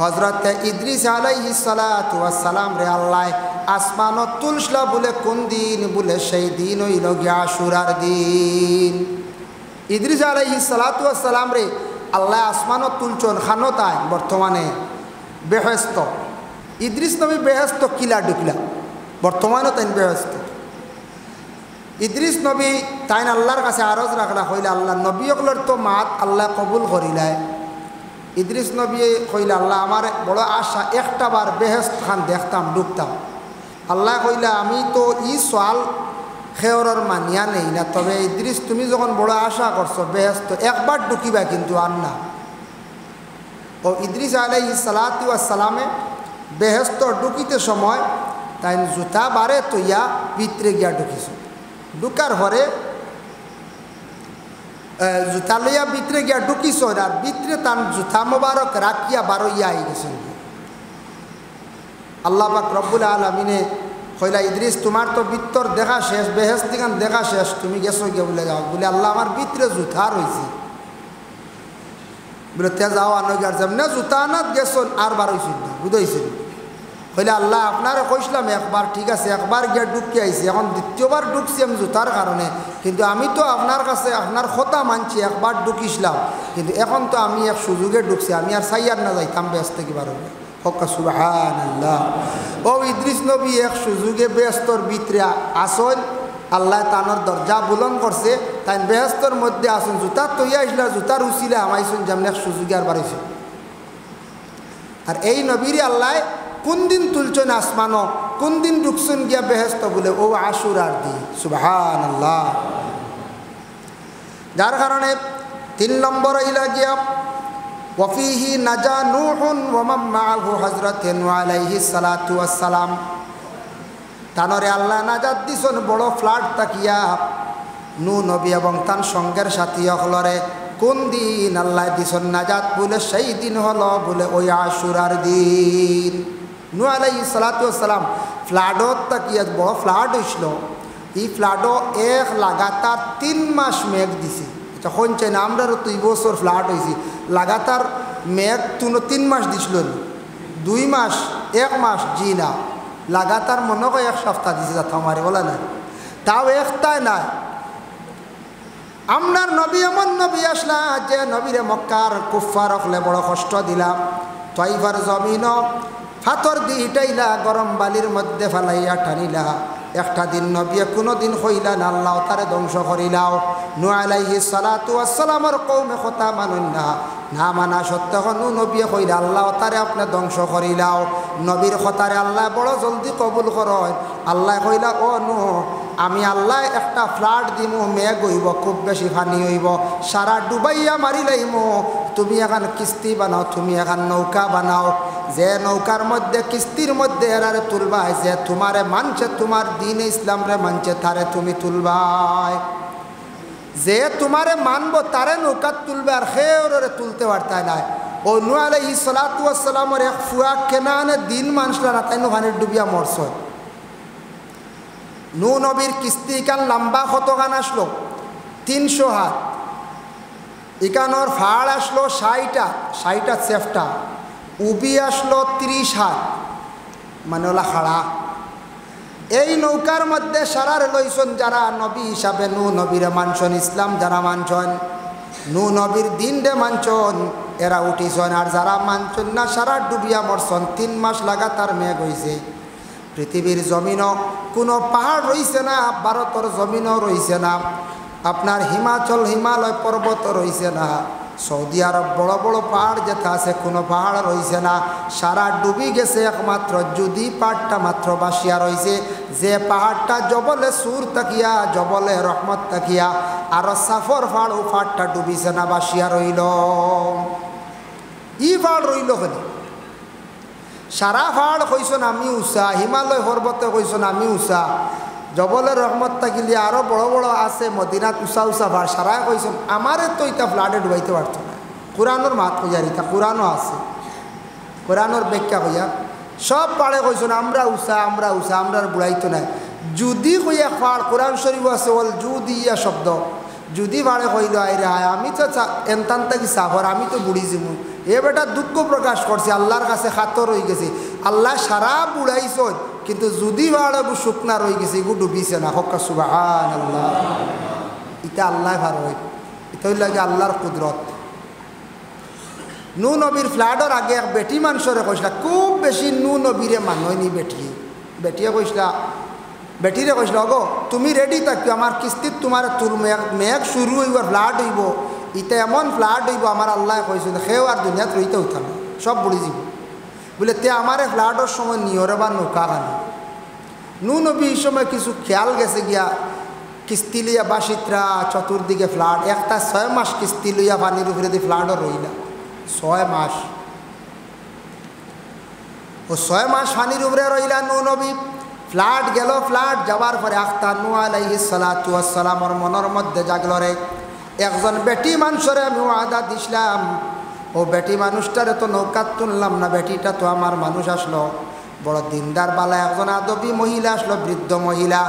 হজরত ইদ্রিস আলাইহিস সালাতু ওয়াস সালাম রে আল্লাহ আসমানত তুলসলা বলে কোন দিন বলে সেই দিন হইল গিয়া আশুরার দিন। ইদ্রিস আলাইহিস সালাতু ওয়াস সালাম রে আল্লাহ আসমানত তুলছন খানতায় বর্তমানে বেহেস্ত। ইদ্রিস নবী বেহেস্ত কিলা ঢুকলা বর্তমানে তাই বেহেস্ত। ইদ্রিস নবী তাইন আল্লাহর কাছে আরজ রাখলা কইলা আল্লাহ নবী অকলর তো মাত আল্লাহ কবুল করিলায়। ইদ্রিস নবী কইলা আল্লাহ আমার বড় আশা একটা বার বেহেস্ত খান দেখতাম ঢুকতাম। আল্লাহ কইলা আমি তো ই সোয়াল খেয়রর মানিয়া নেই না, তবে ইদ্রিস তুমি যখন বড় আশা করছো বেহেস্ত একবার ঢুকিবা কিন্তু আর না। ও ইদ্রিস আলাইহিস সালাতু ওয়াস সালামে বেহেস্ত ঢুকিতে সময় তাই জুতা বারে তৈয়া ভিতরে গিয়া ঢুকিছ। ঢুকার পরে জুতা লইয়া ভিতরে গিয়া ঢুকিছ আর ভিতরে তার জুতা মোবারক রাখিয়া বারইয়া আই গেছেন। আল্লাহ পাক রব্বুল আলামিনে কইলা ইদ্রিস তোমার তো ভিতর দেখা শেষ, বেহেশত গান দেখা শেষ, তুমি গেছো গিয়ে বলে যাও। বলে আল্লাহ আমার ভিতরে জুতা রয়েছে। বলে তে যাও আনো গিয়ার যাব না জুতা না গেছো আর বার হয়েছিল না বুঝাইছিল। কইলে আল্লাহ আপনারে কইসলাম একবার ঠিক আছে একবার গিয়া ঢুকি আইছি, এখন দ্বিতীয়বার ঢুকছি আমি জুতার কারণে, কিন্তু আমি তো আপনার কাছে আপনার কথা মানছি একবার ঢুকিছিলাম, কিন্তু এখন তো আমি এক সুযোগে ঢুকছি, আমি আর সাইয়ার না যাইতাম ব্যস্ত কিবার হবে হকা সুবহানাল্লাহ। ও ইদ্রিস নবী এক সুযোগে বেহেশতর ভিতরে আসন, আল্লাহ তানোর দরজা বুলন করছে, তাই বেহেশতর মধ্যে আসুন জুতা তৈয়া আসলে জুতার উচিলে আমাইছুন যেমন এক সুযোগে আর বাড়াইছে। আর এই নবীর আল্লাহ কোন দিন তুলছেন আসমানো, কোন দিন ঢুকছেন গিয়া বেহেশত বলে ও আশুরার দিন। সুবহানাল্লাহ। যার কারণে 3 নম্বর ইলা গিয়া ওয়াফিহি নাজা নূহুন ওয়া মান মাআহু হযরত নূহ আলাইহিস সালাতু ওয়াস সালাম। তানরে আল্লাহ নাজাত দিছেন বড় ফ্লাড তাকিয়া নূহ নবী এবং তার সঙ্গের সাথী হলরে। কোন দিন আল্লাহ দিছেন নাজাত বলে সেই দিন হলো বলে ওই আশুরার দিন। নূহ আলাইহিস সালাতু ওয়াস সালাম ফ্লাডত তাকিয়া বড় ফ্লাড হইছিল। এই ফ্লাডও এক লাগাতার 3 মাস মেঘ দিছে। তখন চাই না আমরা 2 বছর ফ্লাড হয়েছি, লাগাতার মেঘ 3 মাস দিছিল, 2 মাস 1 মাস জি না, লাগাতার মনে হয় 1 সপ্তাহ দিছে যাতে আমারে বলা না, তাও একটাই নাই। আমরার নবী এমন নবী আসলা যে নবীরে মক্কার কুফার হলে বড় কষ্ট দিলাম। তয়ফার জমিন ফাতর দিটাইলা গরম বালির মধ্যে ফেলাইয়া টানিলা। একটা দিন নবী কোনো দিন হইলা না আল্লাহ তারে ধ্বংস করিলাও। নূহ আলাইহিস সালাতু ওয়াস সালামের কওমে কথা মানুন না, না মানা সত্ত্বেও নূহ নবী কইলা আল্লাহ তারে আপনি ধ্বংস করিলাও। নবীর কথারে আল্লাহ বড় জলদি কবুল করেন। আল্লাহ কইলা ও নূহ আমি আল্লাহ একটা ফ্লাড দিমু, মেঘ হইব, খুব বেশি পানি হইব, সারা ডুবাইয়া মারি লাইমু। তুমি এখন কিস্তি বানাও, তুমি এখন নৌকা বানাও, যে নৌকার মধ্যে কিস্তির মধ্যে এরারে তুলবাই, যে তোমারে মানছে তোমার দিন ইসলাম রে মানছে তারে তুমি তুলবাই, যে তোমারে মানব তারে নৌকাত তুলবে আর খেয়ে তুলতে পারতায় নাই। ও নূহ আলাইহিস সালাতু ওয়াস সালামের এক ফুয়া কেনানে দিন মানসলা না, তাই পানির ডুবিয়া মরছ। নূহ নবীর কিস্তি কান লম্বা কতখান আসলো 300 হাত, ইকানোর ফাড় আসলো 60 সেফটা, উবি আসলো 30 হাত, মানে ওলা খাড়া। এই নৌকার মধ্যে সারার লইছন যারা নবী হিসাবে নূহ নবীরে মানছন, ইসলাম যারা মানছন, নূহ নবীর দিন রে মানছন, এরা উঠিছন। আর যারা মানছন না সারা ডুবিয়া মরছন। 3 মাস লাগাতার মেঘ হয়েছে। পৃথিবীর জমিনও কোনো পাহাড় রইছে না, ভারতের জমিনও রইছে না, আপনার হিমালয় পর্বত রইছে না, সৌদি আরব বড় বড় পাহাড় যেটা আছে কোনো পাহাড় রইছে না, সারা ডুবি গেছে। একমাত্র যদি পাহাড়টা মাত্র বাসিয়া রয়েছে, যে পাহাড়টা জবলে সুর তাকিয়া, জবলে রহমত তাকিয়া, আর সাফর পাহাড় ও পাহাড়টা ডুবিছে না, বাসিয়া রইল। ই পাহাড় রইল কেন? সারা পাহাড় কইসন আমি উষা, হিমালয় পর্বতে কইসন আমি উষা, জবলের রহমত থাকিলে আরও বড় বড় আছে মদিনাত উষা উষা পাহাড়, সারা কইসন আমারে তো এটা ফ্লাডে ডুবাইতে পারত না। কোরআনোর মাত কইয়ার ইতা কোরআনও আছে, কোরআনোর ব্যাখ্যা কইয়া সব পাহাড়ে কইসন আমরা উষা, আমরা উষা, আমরা বুড়াইতো না। যদি কইয়া পাহাড় কোরআন শরীফ আছে বল যদি ইয়া শব্দ, যদি পাহাড়ে কইল আইরে আয় আমি তো এনতান থাকি সাফর, আমি তো বুড়ি যাবো, এ বেটা দুঃখ প্রকাশ করছে, আল্লাহর কাছে খাতর হয়ে গেছে। আল্লাহ সারা বুড়াইছ, কিন্তু যদি বাড়াবো শুকনা রয়ে গেছে, এগু ডুবিছে না। হক্কা সুবহানাল্লাহ। এটা আল্লাহ ভার হয়, এটা হইল লাগে আল্লাহর কুদরত। নূহ নবীর ফ্লাডর আগে এক বেটি মানুষরে কইসলা, খুব বেশি নূহ নবীরে মানয়নি বেটিয়ে কইসলা, বেটিরে কইসলা, গো তুমি রেডি থাকিও, আমার কিস্তিত তোমার তুল মেঘ শুরু হইব, ফ্লাড হইব, ইটা এমন ফ্লাড হইব, আমার আল্লাহ কইছিল সেও আর দুনিয়াত রইতে উঠাম সব বুড়ি যাব বলে, তে আমারে ফ্লাডর সময় নিয়রে বা নৌকা খানি। নূহ নবী এই সময় কিছু খেয়াল গেছে গিয়া, কিস্তি লইয়া বাসিত্রা চতুর্দিকে ফ্লাড, একটা 6 মাস কিস্তি লইয়া পানির উপরে দিয়ে ফ্লাডও রইলা। 6 মাস, ও 6 মাস পানির উপরে রইলা নূহ নবী। ফ্লাড গেল, ফ্লাড যাওয়ার পরে আখতা নূহ আলাইহিস সালাতু ওয়াস সালামের মনের মধ্যে জাগল রে, একজন বেটি মানুষরে আমি ওয়াদা দিছিলাম, ও বেটি মানুষটারে তো নৌকাত তুললাম না, বেটিটা তো আমার মানুষ আসলো, বড় দিনদার বালা একজন আদবী মহিলা আসলো, বৃদ্ধ মহিলা।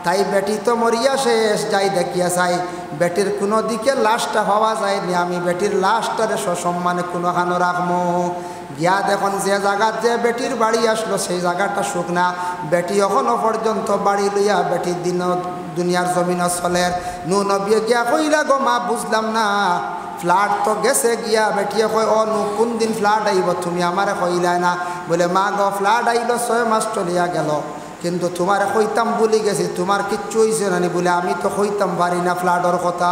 তাই বেটি তো মরিয়া শেষ, যাই দেখিয়া চাই বেটির কোনো দিকে লাশটা হওয়া যায়নি, আমি বেটির লাশটারে সসম্মানে কোনোখানো রাখবো। গিয়া দেখুন যে জায়গার যে বেটির বাড়ি আসলো সেই জায়গাটা শুকনা, বেটি এখনো পর্যন্ত বাড়ি লইয়া বেটির দুনিয়ার জমিন চলের। নূহ নবী গিয়া কইলা, গো মা বুঝলাম না, ফ্লাড তো গেছে গিয়া। বেটিয়ে কয়, ও নূহ কোন দিন ফ্লাড আইব, তুমি আমারে কইলাই না? বলে, মা গো ফ্লাড আইল 6 মাস চলিয়া গেল, কিন্তু তোমার কইতাম বলি গেছি, তোমার কিচ্ছু হয়েছে না। বলে, আমি তো কইতাম পারি না ফ্লাডর কথা।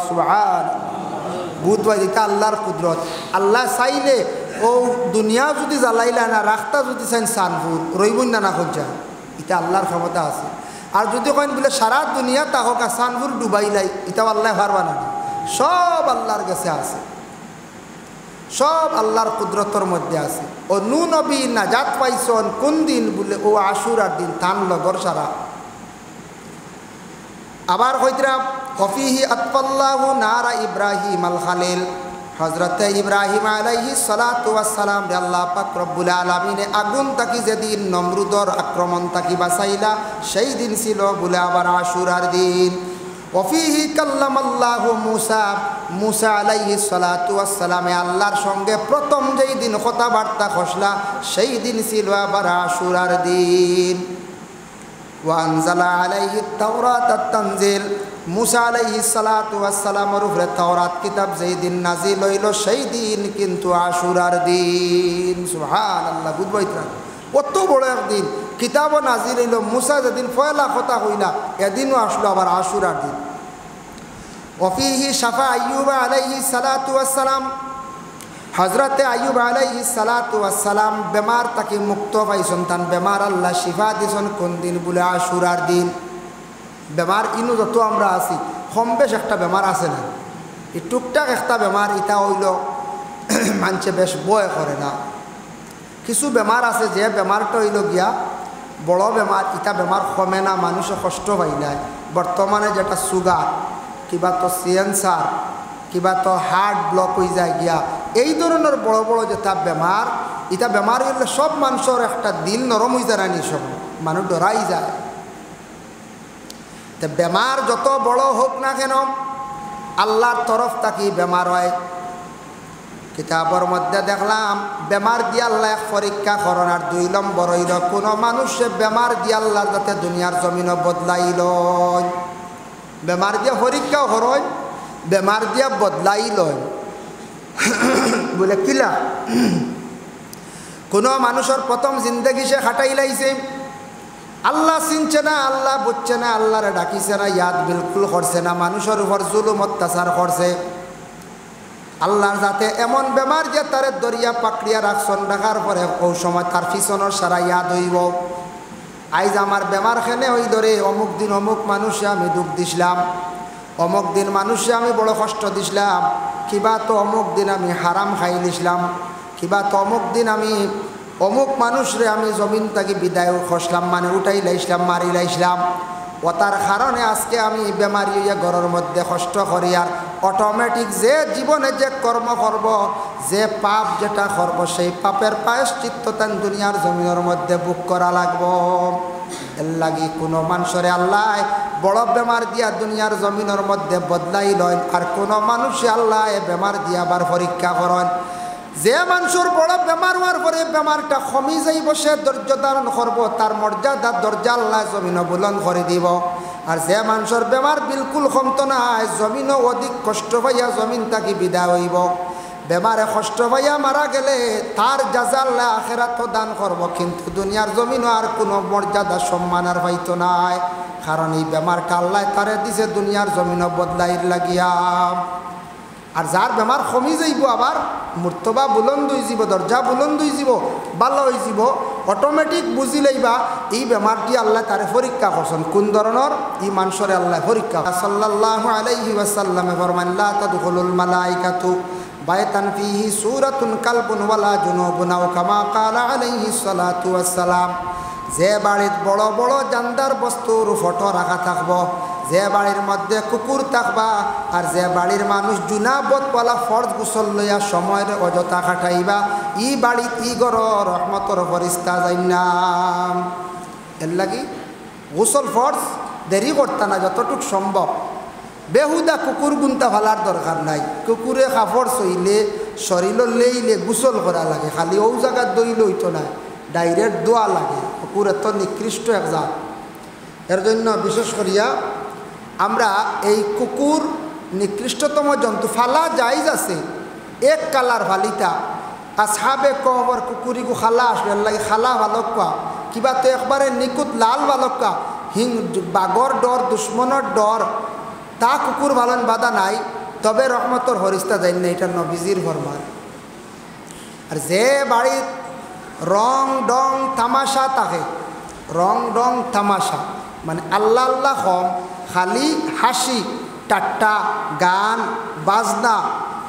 সুবহানাল্লাহ। বুধবার এটা আল্লাহর কুদরত। আল্লাহ চাইলে ও দুনিয়া যদি জ্বালাইলা না, রাস্তা যদি চাইন সানপুর রইবই না, না খোঁজা, এটা আল্লাহর ক্ষমতা আছে। আর যদি কেন বলে সারা দুনিয়া তাহক সানপুর ডুবাইলাই, এটাও আল্লাহ পারবা না, সব আল্লাহর কাছে আছে, সব আল্লাহর কুদরতর মধ্যে আছে। ও নূহ নবী নাজাত পাইছন কোন দিন? বলে, ও আশুরার দিন, তান লগর সারা। আবার কইতরা, ফফিহি আতফাল্লাহু নারা ইব্রাহিম আল খালিল, হযরতে ইব্রাহিম আলাইহিস সালাতু ওয়াস সালাম রে আল্লাহ পাক রব্বুল আলামিনে আগুন তাকি যেদিন নমরুদর আক্রমণ তাকি বাঁচাইলা, সেই দিন ছিল বলে আবার আশুরার দিন। ওফিহি কাল্লামাল্লাহু মুসা আলাইহিস সালাতু ওয়াস সালামে আল্লাহর সঙ্গে প্রথম যেই দিন কথাবার্তা খসলা, সেই দিন ছিল আবার আশুরার দিন। ওয়ানজালা আলাইহিত তাওরাতাত তানজিল, মুসা আলাইহিস সালাতু ওয়াস সালামের উপরে তাওরাত কিতাব যেই দিন নাজিল হইল, সেই দিন কিন্তু আশুরার দিন। সুবহানাল্লাহ। বুঝবইতরা কত বড় একদিন, কিতাবও নাজিল হইল, মুসা যেদিন পয়লা কথা হইলা, এদিনও আসলো আবার আশুরার দিন। ওফিহি শাফা আইয়ুব আলাইহিস সালাতু ওয়াস সালাম, হযরতে আইয়ুব আলাইহিস সালাতু ওয়াস সালাম বেমার তাকে মুক্ত পাইছেন, তান বেমার আল্লাহ শিফা দিছেন কোন দিন? বলে আশুরার দিন। বেমার ইনু যত আমরা আছি কম বেশ একটা বেমার আছে না, এই টুকটাক একটা বেমার, এটা হইল মানুষে বেশ বয় করে না। কিছু বেমার আছে যে বেমারটা হইল গিয়া বড় বেমার, এটা বেমার কমে না, মানুষে কষ্ট পাই না। বর্তমানে যেটা সুগার, কিবা তো ক্যান্সার, কিবা তো হার্ট ব্লক হয়ে যায় গিয়া, এই ধরনের বড় বড় যেটা বেমার, এটা বেমার হইলে সব মানুষের একটা দিল নরম হয়ে যায় না, সব মানুষ ডরাই যায়। তো বেমার যত বড় হোক না কেন, আল্লাহর তরফ থাকি বেমার হয়। কিতাবের মধ্যে দেখলাম বেমার দিয়ে আল্লাহ এক পরীক্ষা করেন, আর 2 নম্বর হইল কোনো মানুষে বেমার দিয়ে আল্লাহ যাতে দুনিয়ার জমিন বদলাইল, বেমার দিয়ে পরীক্ষাও করেন, বেমার দিয়া বদলাইল। বলে কিলা, কোনো মানুষের প্রথম জিন্দগি সে খাটাই লাইছে, আল্লাহ চিনছে না, আল্লাহ বুঝছে না, আল্লাহরে ডাকিছে না, ইয়াদ বিলকুল করছে না, মানুষের উপর জুলুম অত্যাচার করছে। আল্লাহর যাতে এমন বেমার যে তারে দরিয়া পাকড়িয়া রাখছন, রাখার পরে ও সময় তার পিছনের সারা ইয়াদ হইব, আইজ আমার বেমার খেনে ওই ধরে অমুক দিন অমুক মানুষে আমি দুঃখ দিছিলাম, অমুক দিন মানুষে আমি বড় কষ্ট দিছিলাম, কিবা তো অমুক দিন আমি হারাম খাই দিছিলাম, কিবা তো অমুক দিন আমি অমুক মানুষরে আমি জমিন থেকে বিদায় খসলাম, মানে উঠাই লাইছিলাম, মারি লাইছিলাম, ও তার কারণে আজকে আমি বেমারি হইয়া ঘরের মধ্যে কষ্ট করি। আর অটোমেটিক যে জীবনে যে কর্ম করব, যে পাপ যেটা করব, সেই পাপের প্রায়শ্চিত্ত তান দুনিয়ার জমিনের মধ্যে বুক করা লাগবো। এর লাগি কোনো মানুষরে আল্লাহ বড় বেমার দিয়া দুনিয়ার জমিনের মধ্যে বদলাই লয়, আর কোনো মানুষে আল্লাহ বেমার দিয়া আবার পরীক্ষা করেন। যে মানুষের বড় বেমার হওয়ার পরে বেমারটা কমি যাইব সে ধৈর্য ধারণ করব তার মর্যাদা দরজা আল্লাহ জমিন বুলন্দ করে দিব। আর যে মানুষের বেমার বিলকুল কমতো না জমিনও অধিক কষ্ট পাইয়া জমিন তাকে বিদায় হইব। বেমারে কষ্ট পাইয়া মারা গেলে তার জাযা আল্লাহ আখিরাত দান করব, কিন্তু দুনিয়ার জমিনও আর কোনো মর্যাদা সম্মান আর পাইতো নাই। কারণ এই বেমারটা আল্লাহ তারে দিছে দুনিয়ার জমিনও বদলাইর লাগিয়া। আর যার বেমার কমি যাইব আবার মর্তবা বুলন্দ হয়ে যাব, দরজা বুলন্দ হয়ে যাব, ভালো হয়ে যাব, অটোমেটিক বুঝি লইবা এই বেমারটি আল্লাহ তারে পরীক্ষা করছেন কোন ধরনের। এই মানুষরে আল্লাহ পরীক্ষা। সাল্লাল্লাহু আলাইহি ওয়াসাল্লামে ফরমান লা তাদখুলুল মালাইকাতু বাইতান ফিহি সূরাতুন কালবুন ওয়ালা জুনুবুন আও কামা ক্বালা আলাইহিস সালাতু ওয়াসসালাম। যে বাড়ির বড় বড় জানদার বস্তুর ফটো রাখা থাকব, যে বাড়ির মধ্যে কুকুর থাকবা, আর যে বাড়ির মানুষ জুনাবতওয়ালা ফরজ গোসল লইয়া সময়ের অযথা খাটাইবা, ই বাড়িত ই গর রহমতর ফরিস্তা যাই না। এর লাগি গোসল ফরজ দেরি করতা না, যতটুক সম্ভব। বেহুদা কুকুর গুনতা ফেলার দরকার নাই। কুকুরে কাপড় চইলে শরীর লেইলে গোসল করা লাগে, খালি ও জায়গার দইল হইতো না, ডাইরেক্ট দোয়া লাগে। কুকুর এত নিকৃষ্ট এক জাত। এর জন্য বিশেষ করিয়া আমরা এই কুকুর নিকৃষ্টতম জন্তু ফালা জায়জ আছে। এক কালার ফালিতা আসহাবে কবর কুকুরিগু খালা আসবে লাগে, খালা ভালকা কিবা তো একবারে নিকুত লাল ভালকা হিং বাগর ডর দুশ্মনের ডর তা কুকুর ভালন বাধা নাই, তবে রহমতর হরিস্তা যাই না, এটা নবীজির ফরমান। আর যে বাড়ির রং ডং তামাশা থাকে, রং ডং তামাশা মানে আল্লাহ আল্লাহ কম, খালি হাসি টাট্টা গান বাজনা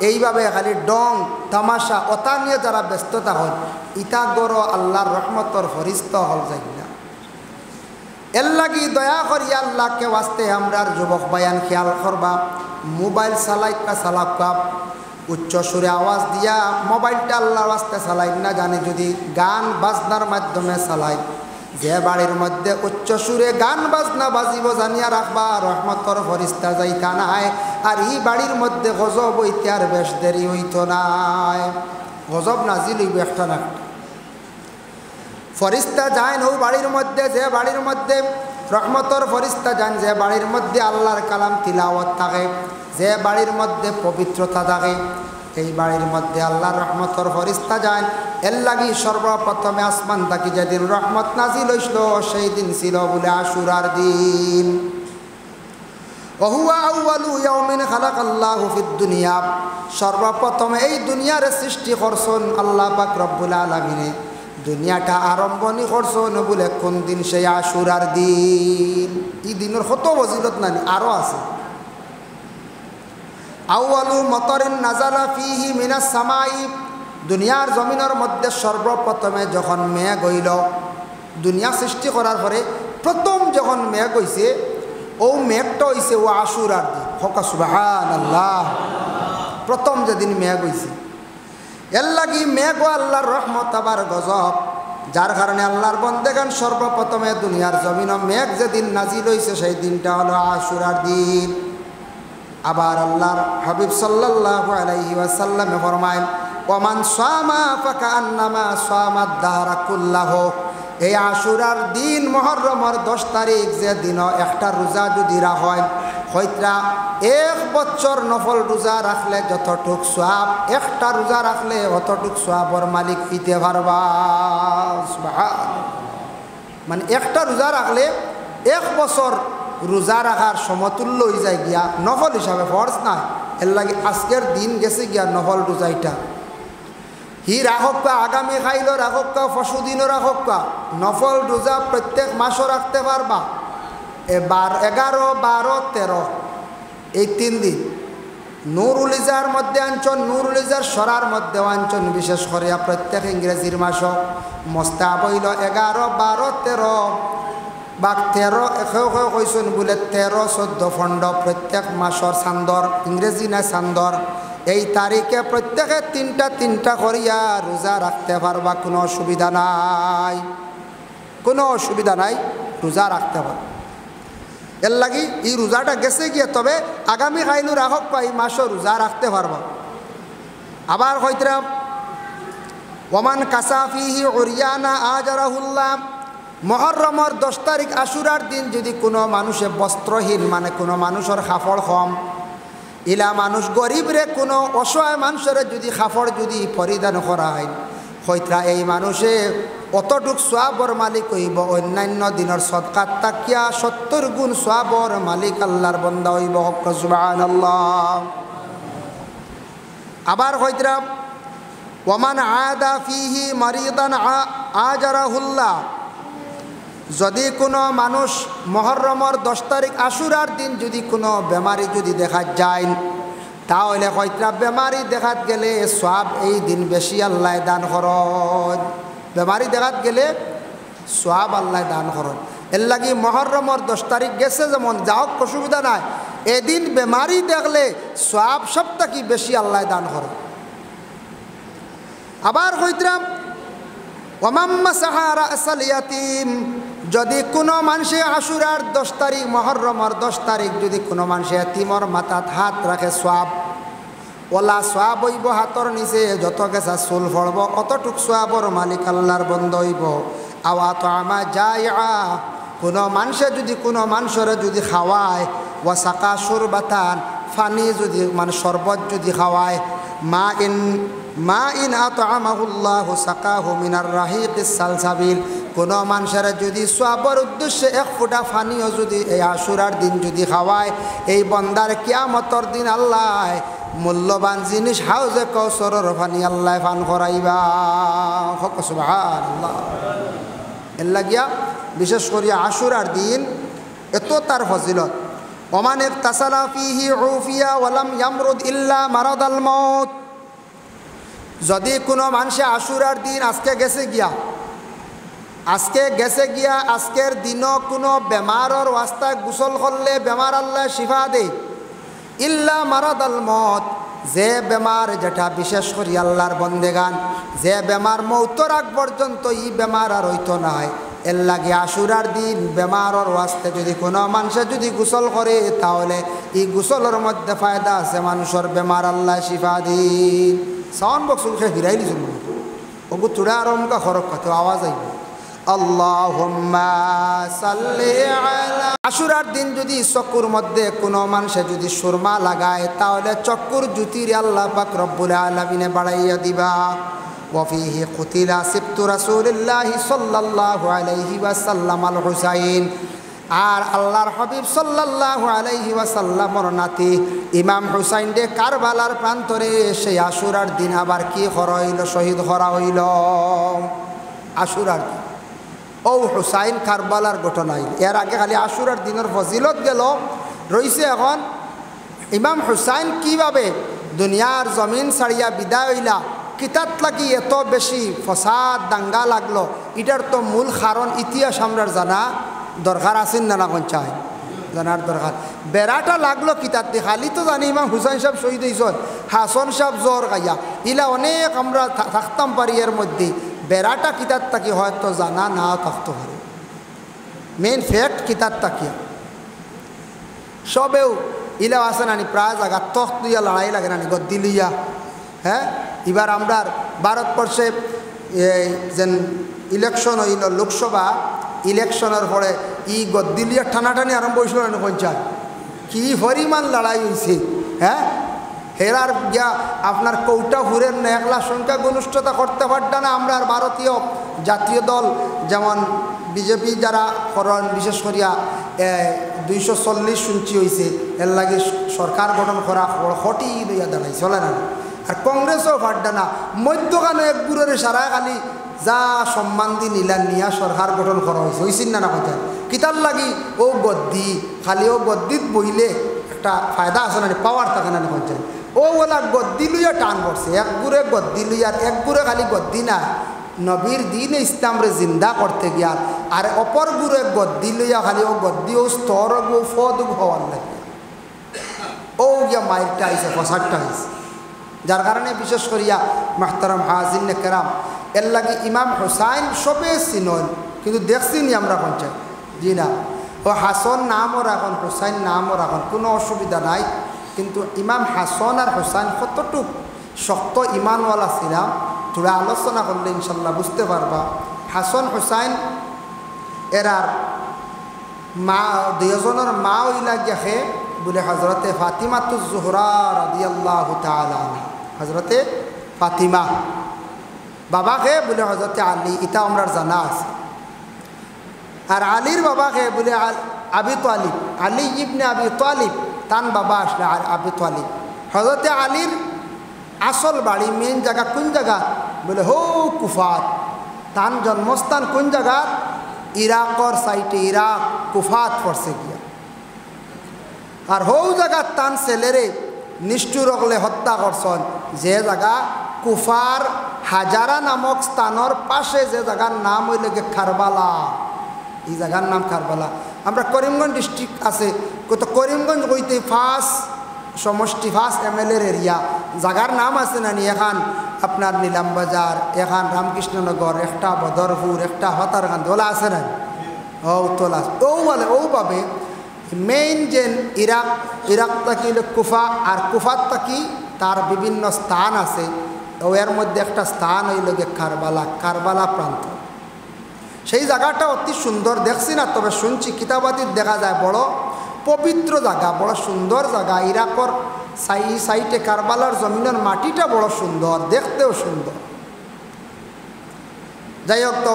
এইভাবে খালি ডং তামাশা ওটা নিয়ে যারা ব্যস্ততা হল, ইটা গড় আল্লাহর রহমতর ফরিস্ত হল যাই না। এর লাগি দয়া করি আল্লাহকে ওয়াস্তে আমরার যুবক বায়ান খেয়াল করবা, মোবাইল চালাইকা চালাকা উচ্চ সুরে আওয়াজ দিয়া মোবাইলটা আল্লাহর ওয়াস্তে চালাই না, জানি যদি গান বাজনার মাধ্যমে চালাই, যে বাড়ির মধ্যে উচ্চ সুরে গান বাজনা বাজিব জানিয়া রাখবা রহমতর ফরিস্তা যাইতা নাই। আর এই বাড়ির মধ্যে গজব হইতে আর বেশ দেরি হইত নাই, গজব নাজিল হইব একটা না একটা। ফরিস্তা যায় নৌ বাড়ির মধ্যে, যে বাড়ির মধ্যে রহমতর ফরিস্তা যান, যে বাড়ির মধ্যে আল্লাহর কালাম তিলাওয়াত থাকে, যে বাড়ির মধ্যে পবিত্রতা থাকে, এই বাড়ির মধ্যে আল্লাহর রহমতর ফরিস্তা যান। এর লাগি সর্বপ্রথমে আসমান থাকি যেদিন রহমত নাজিল হইল সেই দিন ছিল বলে আশুরার দিন। ওহুয়া আউয়ালু ইয়াউমিন খালাকাল্লাহু ফিদ দুনিয়া, সর্বপ্রথমে এই দুনিয়ার সৃষ্টি করছেন আল্লাহ পাক রব্বুল আলামিনে। দুনিয়াটা আরম্ভনি করছেন বলে কোন দিন? সেই আশুরার দিন। এই দিনের কত ফজিলত নাই, আরও আছে। আউয়ালু মতরিন নাজালা ফিহি মিনাস সামাই, দুনিয়ার জমিনের মধ্যে সর্বপ্রথমে যখন মেঘ হইল, দুনিয়া সৃষ্টি করার পরে প্রথম যখন মেঘ হইছে, ও মেঘটা হইছে ও আশুরার দিন। হকা সুবহানাল্লাহ। প্রথম যেদিন মেঘ হইছে, এর লাগি মেঘ ও আল্লাহর রহমত আবার গজব, যার কারণে আল্লাহর বন্দেগান সর্বপ্রথমে দুনিয়ার জমিন মেঘ যেদিন নাজিল হইছে সেই দিনটা হলো আশুরার দিন। আবার আল্লাহর হাবিব সাল্লাল্লাহু আলাইহি ওয়াসাল্লামে ফরমায়, ওমান সামা ফাকান্নামা সামাদ দাহরা কুল্লাহু, এই আশুরার দিন মুহররমের 10 তারিখ যে দিন একটা রোজা যদি রাখেন, হয়তো 1 বছর নফল রোজা রাখলে যতটুক সওয়াব, একটা রোজা রাখলে অতটুক সওয়াবর মালিক হইতে পারবা। মানে একটা রোজা রাখলে 1 বছর রোজা রাখার সমতুল্য হয়ে যায় গিয়া, নফল হিসাবে ফরজ নাই। এর লাগে আজকের দিন গেছে গিয়া নফল রোজাইটা হি রাখক্কা, আগামী খাইল রাখক্কা, পশু দিনও রাখক্কা, নফল রোজা প্রত্যেক মাসও রাখতে পারবা। 11, 12, 13 এই 3 দিন নুরুল ইজার মধ্যে আঞ্চন, নুরুল ইজার সরার মধ্যে আঞ্চন, বিশেষ করে প্রত্যেক ইংরেজির মাস মস্তাব হইল 11, 12, 13 বা 13 কইসন বলে 13, 14, 15 প্রত্যেক মাসর চান্দর, ইংরেজি না চান্দর, এই তারিখে প্রত্যেকে 3টা করিয়া রোজা রাখতে পারবা, কোনো অসুবিধা নাই, কোনো অসুবিধা নাই, রোজা রাখতে পারবা। এর লাগি এই রোজাটা গেছে গিয়ে, তবে আগামী খাইলু রাখক বা এই মাসও রোজা রাখতে পারবা। আবার হয়তো ওমান কাসাফিহি উরিয়ানা আজারাহুল্লাহ, মহরমর 10 তারিখ আশুরার দিন যদি কোনো মানুষে বস্ত্রহীন মানে কোনো মানুষের কাপড় কম, ইলা মানুষ গরিব রে কোনো অসহায় মানুষের যদি কাপড় যদি পরিধান করায়, হয়তো এই মানুষে অতটুক সোয়াবর মালিক হইব, অন্যান্য দিনের সদকাত তাকিয়া 70 গুণ সোয়াবর মালিক আল্লাহর বান্দা হইব। সুবহানাল্লাহ। আবার হয়তো ওমান আদা ফিহি মারিদান আজারাহুল্লাহ, যদি কোনো মানুষ মহরমর 10 তারিখ আশুরার দিন যদি কোনো বেমারি যদি দেখা যায়, তাহলে হয়তো বেমারি দেখাত গেলে সওয়াব এই দিন বেশি আল্লাহ দান করন। বেমারি দেখাত গেলে সওয়াব আল্লাহ দান করন। এর লাগি মহরমর 10 তারিখ গেছে যেমন যাওক অসুবিধা নাই, এদিন বেমারি দেখলে সওয়াব সবথেকে বেশি আল্লাহ দান করন। আবার কইতাম ওয়ামাম্মা সাহারা আসাল ইয়াতিম, যদি কোনো মানুষে আশুরার 10 তারিখ মহরমর 10 তারিখ যদি কোনো মানুষে এতিমর মাথাত হাত রাখে, সওয়াব ওলা সওয়াব হইব, হাতর নিচে যত গেছা চুল ফলব অতটুক সওয়াবর মালিক আল্লাহর বন্ধ হইব। আওয়া তো আমা জায়আ, কোনো মানুষে যদি কোনো মানুষের যদি খাওয়ায়, ওয়া সাকা সুরবাতান, ফানি যদি মানে শরবত যদি খাওয়ায়, মা ইন আতআমাহুল্লাহু সাকাহু মিনার রাহিকিস সালসাবিল, কোনো মানুষের যদি সওয়াবের উদ্দেশ্যে 1 ফোঁটা পানিও যদি এই আশুরার দিন যদি খাওয়ায়, এই বন্দার কিয়ামতর দিন আল্লাহ মূল্যবান জিনিস হাউজে কৌসরের পানি আল্লাহ পান করাইবা। সুবহানাল্লাহ। এর লাগিয়া বিশেষ করিয়া আশুরার দিন এত তার ফজিলত। ওমান ইগতাসালা ফিহি উফিয়া ওয়ালাম ইয়ামরুদ ইল্লা মারাদাল মাউত, যদি কোনো মানুষে আশুরার দিন আজকে গেছে গিয়া আজকের দিনও কোনো বেমারর ওয়াস্তায় গোসল করলে বেমার আল্লাহ শিফা দেয়। ইল্লা মারাদাল মত, যে বেমার যেটা বিশেষ করি আল্লাহর বন্দেগান যে বেমার মৌতর আগ পর্যন্ত ই বেমার আর হইতো নাই, এর লাগে আশুরার দিন বেমারর ওয়াস্তে যদি কোনো মানুষে যদি গোসল করে, তাহলে এই গোসলের মধ্যে ফায়দা আছে, মানুষের বেমার আল্লাহ শিফা দিন। সাউন্ড বক্স উঠে হিরাইলি জন্য ওগু তুড়া আরমকা খরক কথা আওয়াজ আইব। আল্লাহুম্মা সাল্লি আলা, আশুরার দিন যদি চকুর মধ্যে কোনো মানুষে যদি সুরমা লাগায়, তাহলে চকুর জ্যোতির আল্লাহ পাক রব্বুল আলামিনে বাড়াইয়া দিবা। ওয়াফিহি কুতিলা সিবতু রাসূলিল্লাহি সাল্লাল্লাহু আলাইহি ওয়াসাল্লাম আল হুসাইন, আর আল্লাহর হাবিব সাল্লাল্লাহু আলাইহি ওয়াসাল্লামর নাতি ইমাম হুসাইন দে কারবালার প্রান্তরে সেই আশুরার দিন আবার কি করা হইল, শহীদ করা হইল আশুরার দিন। ও হুসাইন কারবালার ঘটনা হইল। এর আগে খালি আশুরার দিনের ফজিলত গেল, রইছে এখন ইমাম হুসাইন কিভাবে দুনিয়ার জমিন ছাড়িয়া বিদায় হইলা, কিতাত লাগি এত বেশি ফসাদ দাঙ্গা লাগলো, এটার তো মূল কারণ ইতিহাস আমরা জানা দরকার আছেন না না চাই জানার দরকার। বেড়াটা লাগলো কিতাব দিয়ে, খালি তো জানি ইমাম হুসাইন সাহেব শহীদ হয়েছেন, হাসন সাহেব জ্বর গাইয়া, ইলা অনেক আমরা থাকতাম পারি। এর মধ্যে বেড়াটা কিতাব তাকি হয়তো জানা না থাকতে পারে, মেন ফ্যাক্ট কিতাব তাকিয়া সবেও ইলাও আছে নানি প্রায় জায়গা তখ্ত লইয়া লড়াই লাগে নানি গদ্দি লইয়া। হ্যাঁ, এবার আমরা ভারতবর্ষে যেন ইলেকশন হইল, লোকসভা ইলেকশনের পরে ই গদ্দিলিয়া টানাটানি আরম্ভ হয়েছিল না পঞ্চায়েত, কি পরিমাণ লড়াই হয়েছে। হ্যাঁ, হেরার গিয়া আপনার কৌটা ফুরের না একলা সংখ্যা গনুষ্ঠতা করতে পারত না। আমরা ভারতীয় জাতীয় দল যেমন বিজেপি যারা করেন, বিশেষ করিয়া 240 শুনছি হয়েছে, এর লাগে সরকার গঠন করা হটি লইয়া দাঁড়াই চলে না। আর কংগ্রেসও পারত না, মধ্যখানে এক গুড়ের সারা খালি যা সম্মান দি নিলান নিয়া সরকার গঠন করা হয়েছে, হয়েছিল না না কথা। কিতার লাগি ও গদ্দি, খালি ও গদ্দিত বইলে একটা ফায়দা আছে না, পাওয়ার থাকে না পঞ্চায়েত। ও ওলা গদ্দি লইয়া টান পড়ছে, এক গুড়ে গদ্দি লইয়ার, এক গুড়ে খালি গদ্দি না, নবীর দিন ইসলামরে জিন্দা করতে গিয়া, আর অপর গুড়ে গদ্দি লইয়া খালি ও গদ্দি ও স্তর গো ফদ হওয়ার লাগে, ও গিয়া মাইরটা আইসে, ফসারটা আইসে। যার কারণে বিশেষ করিয়া মাহতারাম হাজিন কেরাম, এর লাগে ইমাম হুসাইন সবে চিনল, কিন্তু দেখছি নি আমরা পঞ্চায়েত জি না। ও হাসন নামও রাখন, হুসাইন নামও রাখন, কোনো অসুবিধা নাই। কিন্তু ইমাম হাসন আর হুসাইন কতটুক শক্ত ইমানওয়ালা ছিলাম, थोड़ा आलोचना करले इंशाल्लाह बुझते पारबा हासन हुसैन एरार मा दुजोनर मा हইলা গিয়ে বলে হযরতে ফাতিমাতুজ জোহরা রাদিয়াল্লাহু তাআলা হযরতে ফাতিমা বাবাকে বলে হযরতে আলী এটা আমরা জানা আছে আর আলীর বাবাকে বলে আবি তালিব আলী ইবনে আবি তালিব তান বাবা আসলে আবি তালিব হযরতে আলীর আসল বাড়ি মেন জায়গা কোন জায়গা বলে হো কুফাত তান জন্মস্থান কোন জায়গা ইরাকর সাইটে ইরাক কুফাত পড়ছে গিয়া আর হো জায়গা তান ছেলেরে নিষ্ঠুর হলে হত্যা করছেন যে জায়গা কুফার হাজারা নামক স্থানের পাশে যে জায়গার নাম হইল গিয়ে কারবালা এই জায়গার নাম কারবালা আমরা করিমগঞ্জ ডিস্ট্রিক্ট আছে কত করিমগঞ্জ হইতে ফার্স্ট সমষ্টি ফার্স্ট এমএলএর এরিয়া জায়গার নাম আছে না এখান আপনার নীলামবাজার এখান রামকৃষ্ণনগর একটা বদরপুর একটা হতারগান ওলা আছে না ও তোলা ও বলে ও পাবে মেইন যে ইরাক থাকি কুফা আর কুফার থাকি তার বিভিন্ন স্থান আছে এর মধ্যে একটা স্থান হইল গিয়ে কারবালা প্রান্ত সেই জায়গাটা অতি সুন্দর দেখছি না তবে শুনছি কিতাবাদির দেখা যায় বড় পবিত্র জায়গা বড় সুন্দর জায়গা ইরাকর সাইটে কারবালার জমিনের মাটিটা বড় সুন্দর দেখতেও সুন্দর যাই হোক তো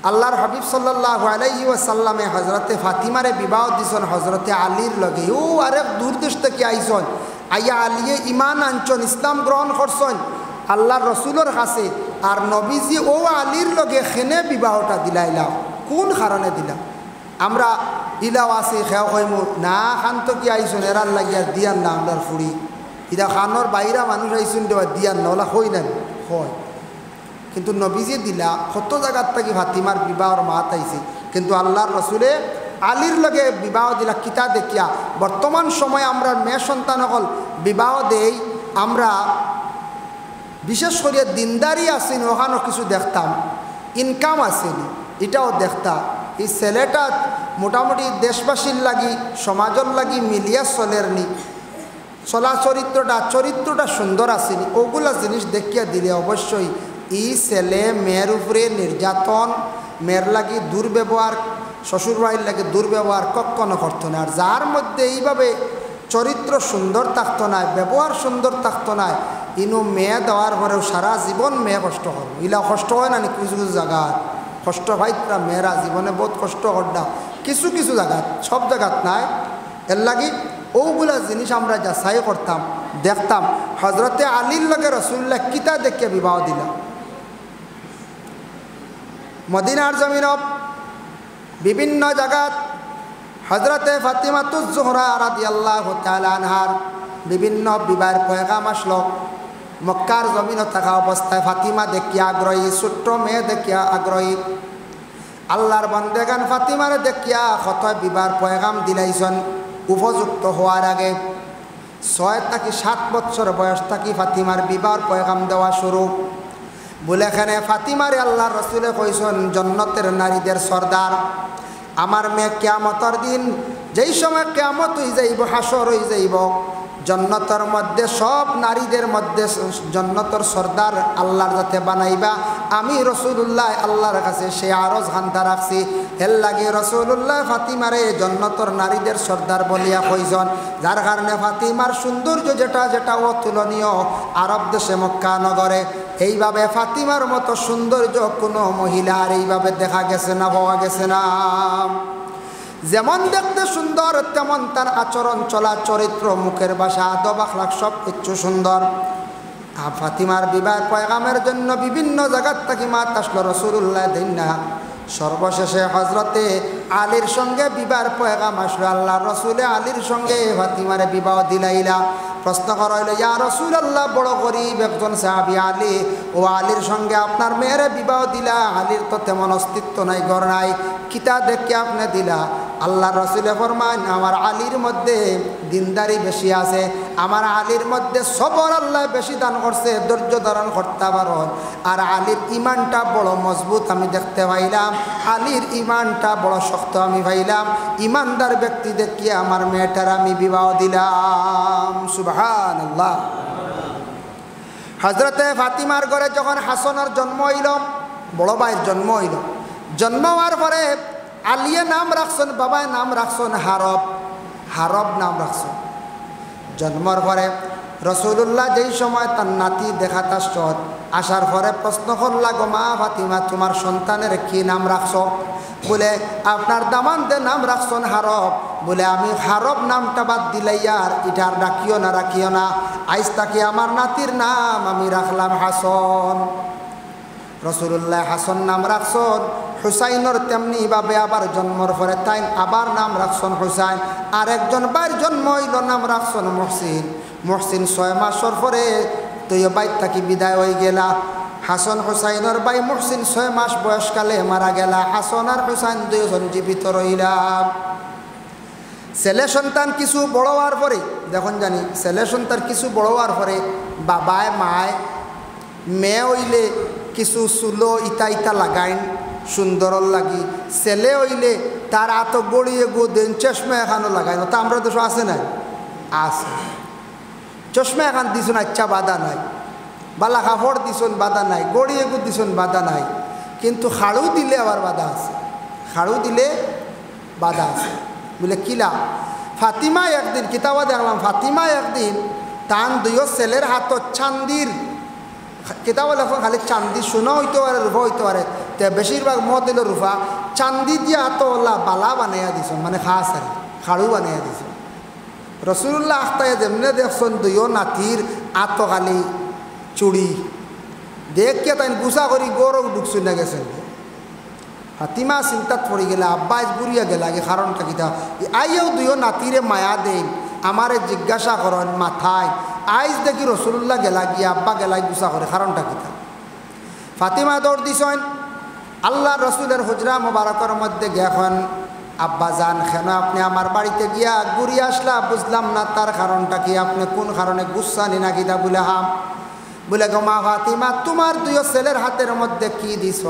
আল্লাহর হাবিব সাল্লাল্লাহু আলাইহি ওয়াসাল্লামে হযরতে ফাতিমারে বিবাহ দিছেন হযরতে আলীর লগে ও আরেক দূর দেশ থেকে আইছেন আইয়া আলিয়ে ইমান আনছেন ইসলাম গ্রহণ করছেন আল্লাহর রসুলের কাছে আর নবীজি ও আলীর লগে খেনে বিবাহটা দিলাইলাম কোন কারণে দিলাম আমরা ইলাও আছে খেয়াও কইমু না খান তো কি আইসুন এরার লাগিয়া দিয়ান না আমরার ফুড়ি ইটা খানোর বাইরা মানুষ আইসুন দেওয়া দিয়ান না ওলা হই না হয় কিন্তু নবীজি দিলা কত জায়গার থেকে ফাতিমার বিবাহর মাত আইছে কিন্তু আল্লাহর রসুলে আলীর লগে বিবাহ দিলা কিতা দেখিয়া বর্তমান সময় আমরা মেয়ে সন্তান হল বিবাহ দেই আমরা বিশেষ করে দিনদারি আসেনি ওখানেও কিছু দেখতাম ইনকাম আসেনি এটাও দেখতাম এই ছেলেটা মোটামুটি দেশবাসীর লাগি সমাজের লাগি মিলিয়া চলেরনি চলা চরিত্রটা সুন্দর আসেনি ওগুলা জিনিস দেখিয়া দিলে অবশ্যই এই ছেলে মেয়ের উপরে নির্যাতন মেয়ের লাগি দুর্ব্যবহার শ্বশুর বাড়ির লাগে দুর্ব্যবহার কখনো করতো না আর যার মধ্যে এইভাবে চরিত্র সুন্দর থাকতো না ব্যবহার সুন্দর থাকতো না ইনু মেয়ে দেওয়ার পরেও সারা জীবন মেয়ে কষ্ট করবো ইলা কষ্ট হয় না কিছু কিছু জায়গা কষ্ট ভাইতরা মেয়েরা জীবনে বহুত কষ্ট করডা কিছু কিছু জায়গা সব জায়গাত নাই এর লাগি ওগুলা জিনিস আমরা যাচাই করতাম দেখতাম হজরতে আলীর লগে রসুল্লাহ কিতা দেখিয়ে বিবাহ দিলাম মদিনার জমিনত বিভিন্ন জায়গাত হজরতে ফাতিমাতুজ জোহরা রাদিয়াল্লাহু তাআলা আনহার বিভিন্ন বিবাহের পয়গাম আসলো মক্কার জমিন থাকা অবস্থায় ফাতিমা দেখিয়া আগ্রহী ছোট্ট মেয়ে দেখিয়া আগ্রহী আল্লাহর বন্দেগান ফাতিমারে দেখিয়া কত বিবাহের পয়গাম দিলাইছেন উপযুক্ত হওয়ার আগে 6 থেকে 7 বছর বয়স থাকি ফাতিমার বিবাহের পয়গাম দেওয়া শুরু বলে এখানে ফাতিমারে আল্লাহর রসুলে কইছেন জান্নাতের নারীদের সর্দার আমার মেয়ে কিয়ামতের দিন যেই সময় কিয়ামত হয়ে যাইব হাসর হয়ে যাইব জান্নাতের মধ্যে সব নারীদের মধ্যে জান্নাতের সর্দার আল্লাহর যাতে বানাইবা আমি রাসূলুল্লাহ আল্লাহর কাছে সে আরজ খান্তা রাখছি এর লাগে রাসূলুল্লাহ ফাতিমারে জান্নাতের নারীদের সর্দার বলিয়া কইছেন যার কারণে ফাতিমার সৌন্দর্য যেটা অতুলনীয় আরব দেশে মক্কা নগরে এইভাবে ফাতিমার মতো সৌন্দর্য কোনো মহিলার এইভাবে দেখা গেছে না পাওয়া গেছে না যেমন দেখতে সুন্দর তেমন তার আচরণ চলা চরিত্র মুখের ভাষা আদব আখলাক সব কিছু সুন্দর ফাতিমার বিবাহের পয়গামের জন্য বিভিন্ন জায়গার থেকে মাত আসলো রাসূলুল্লাহ দিন না সর্বশেষে হজরতে আলীর সঙ্গে বিবাহের পয়গাম আসলো আল্লাহ রসুলে আলীর সঙ্গে ফাতিমারে বিবাহ দিলাইলা প্রশ্ন করা হইল ইয়া রাসূলুল্লাহ বড় গরিব একজন সাহাবী আলী ও আলীর সঙ্গে আপনার মেয়েরে বিবাহ দিলা আলীর তো তেমন অস্তিত্ব নাই ঘর নাই কিতা দেখে আপনি দিলা আল্লাহ রসুলে ফরমান আমার আলীর মধ্যে দিনদারি বেশি আছে আমার আলীর মধ্যে সবর আল্লাহ বেশি দান করছে ধৈর্য ধারণ করতে পারেন আর আলীর ইমানটা বড় মজবুত আমি দেখতে পাইলাম আলীর ইমানটা বড় শক্ত আমি পাইলাম ইমানদার ব্যক্তি দেখিয়ে আমার মেয়েটার আমি বিবাহ দিলাম সুবহানাল্লাহ হজরতে ফাতিমার ঘরে যখন হাসনের জন্ম হইল, বড় ভাইয়ের জন্ম হইল, জন্ম হওয়ার পরে আলিয়ে নাম রাখছেন, বাবায় নাম রাখছেন হারব, হারব নাম রাখছেন। জন্মর পরে রসুল্লাহ যেই সময় তার নাতি দেখাত আসার পরে প্রশ্ন করলা, গো মা ফাতিমা তোমার সন্তানের কি নাম রাখছ? বলে আপনার দামানদের নাম রাখছেন হারব। বলে আমি হারব নামটা বাদ দিলাইয়ার ইটার রাখিও না, আইজ তাকে আমার নাতির নাম আমি রাখলাম হাসন। রসুল্লাহ হাসন নাম রাখছেন। হুসাইনের তেমনি ভাবে আবার জন্মর পরে তাই আবার নাম রাখছেন হুসাইন। আর একজন বাইর জন্ম হইল, নাম রাখছেন মহসিন। মহসিন 6 মাসের পরে তুই বাইর থাকি বিদায় হয়ে গেলা। হাসন হুসাইনের ভাই মহসিন 6 মাস বয়সকালে মারা গেলা। হাসন আর হুসাইন দুইজন জীবিত রইলাম। ছেলে সন্তান কিছু বড় হওয়ার পরে, দেখুন জানি ছেলে সন্তান কিছু বড় হওয়ার পরে বাবায় মায় মেয়ে হইলে কিছু চুলো ইটা লাগাইন সুন্দর লাগি। ছেলে হইলে তার আত গড়িয়ে গো দেন, চশমা এখানো লাগাইন। তা আমরা তো আছে নাই, আছে চশমা এখান দিছুন, আচ্ছা বাধা নাই, বালা কাপড় দিছুন বাধা নাই, গড়িয়ে গো দিছুন বাধা নাই। কিন্তু খাড়ু দিলে আবার বাধা আছে, খাড়ু দিলে বাধা আছে। বলে কিলা? ফাতিমা একদিন কিতাবা দেখলাম, ফাতিমা একদিন তান দুইও ছেলের হাত চান্দির কিতাব লেখন, খালি চান্দি সোনা হইতে পারে রূপা হইতে পারে, তে বেশিরভাগ মত দিল রূপা। চান্দি দিয়া হাত ওলা বালা বানাইয়া দিছ, মানে খাস আর খাড়ু বানাইয়া দিছ। রসুল্লাহ আখতায় যেমনে দেখছেন দুইও নাতির আত খালি চুড়ি দেখকে তাই গুছা করি গৌরব ঢুকছুন না গেছেন। ফাতিমা চিন্তাত পড়ি গেলে, আব্বা বুড়িয়া গেল আগে কারণটা কিতা। আইও দুইও নাতিরে মায়া দেন, আমারে জিজ্ঞাসা করেন মাথায়। আইজ দেখি রসুল্লাহ গেলা গিয়া আব্বা গেলাই গুছা করে, কারণটা কিতা। ফাতিমা দৌড় দিছেন আল্লাহ রসুলের হুজরা মোবারকের মধ্যে গেছেন। আব্বা যান কেন আপনি আমার বাড়িতে গিয়া ঘুরিয়ে আসলা? বুঝলাম না তার কারণটা কি, আপনি কোন কারণে গুসা নি না কিতা? বলে হাম। বলে গো মা ফাতিমা তোমার দুইও ছেলের হাতের মধ্যে কি দিছ?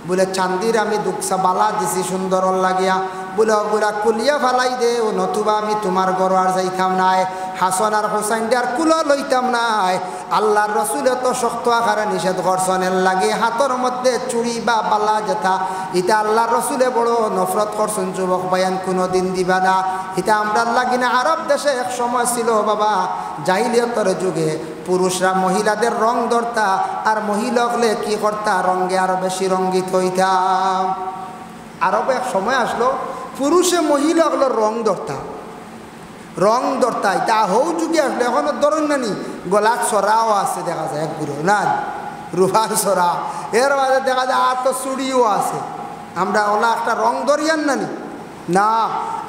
বলে চান্দির আমি দুঃখা বালা দিছি সুন্দর লাগিয়া। বলে ওগুলা কুলিয়া ফালাই দে, ও নতুবা আমি তোমার ঘর আর যাইতাম নাই, হাসন আর হোসাইন আর কুলা লইতাম নাই। আল্লাহর রসুলে তো শক্ত আকারে নিষেধ করছেন, এর লাগে হাতের মধ্যে চুড়ি বা বালা যেথা এটা আল্লাহর রসুলে বড় নফরত করছেন। যুবক বায়ান কোনো দিন দিবা না, এটা আমরা লাগি না। আরব দেশে এক সময় ছিল বাবা, জাহিলিয়তের যুগে পুরুষরা মহিলাদের রং ধরতা, আর মহিলা হলে কি করতা, রঙে আরো বেশি রঙ্গিত হইতাম। আরবে এক সময় আসলো পুরুষে মহিলা হলো রং ধরতা, রং ধরতা। এটা হৌ যুগে আসলো, এখনো ধরেন না নি। গলার সরাও আছে দেখা যায় এক গুঁড়ো না, রুফার সরা। এর মাঝে দেখা যায় আর তো চুড়িও আছে। আমরা ওলা একটা রং ধরিয়ান না নি না,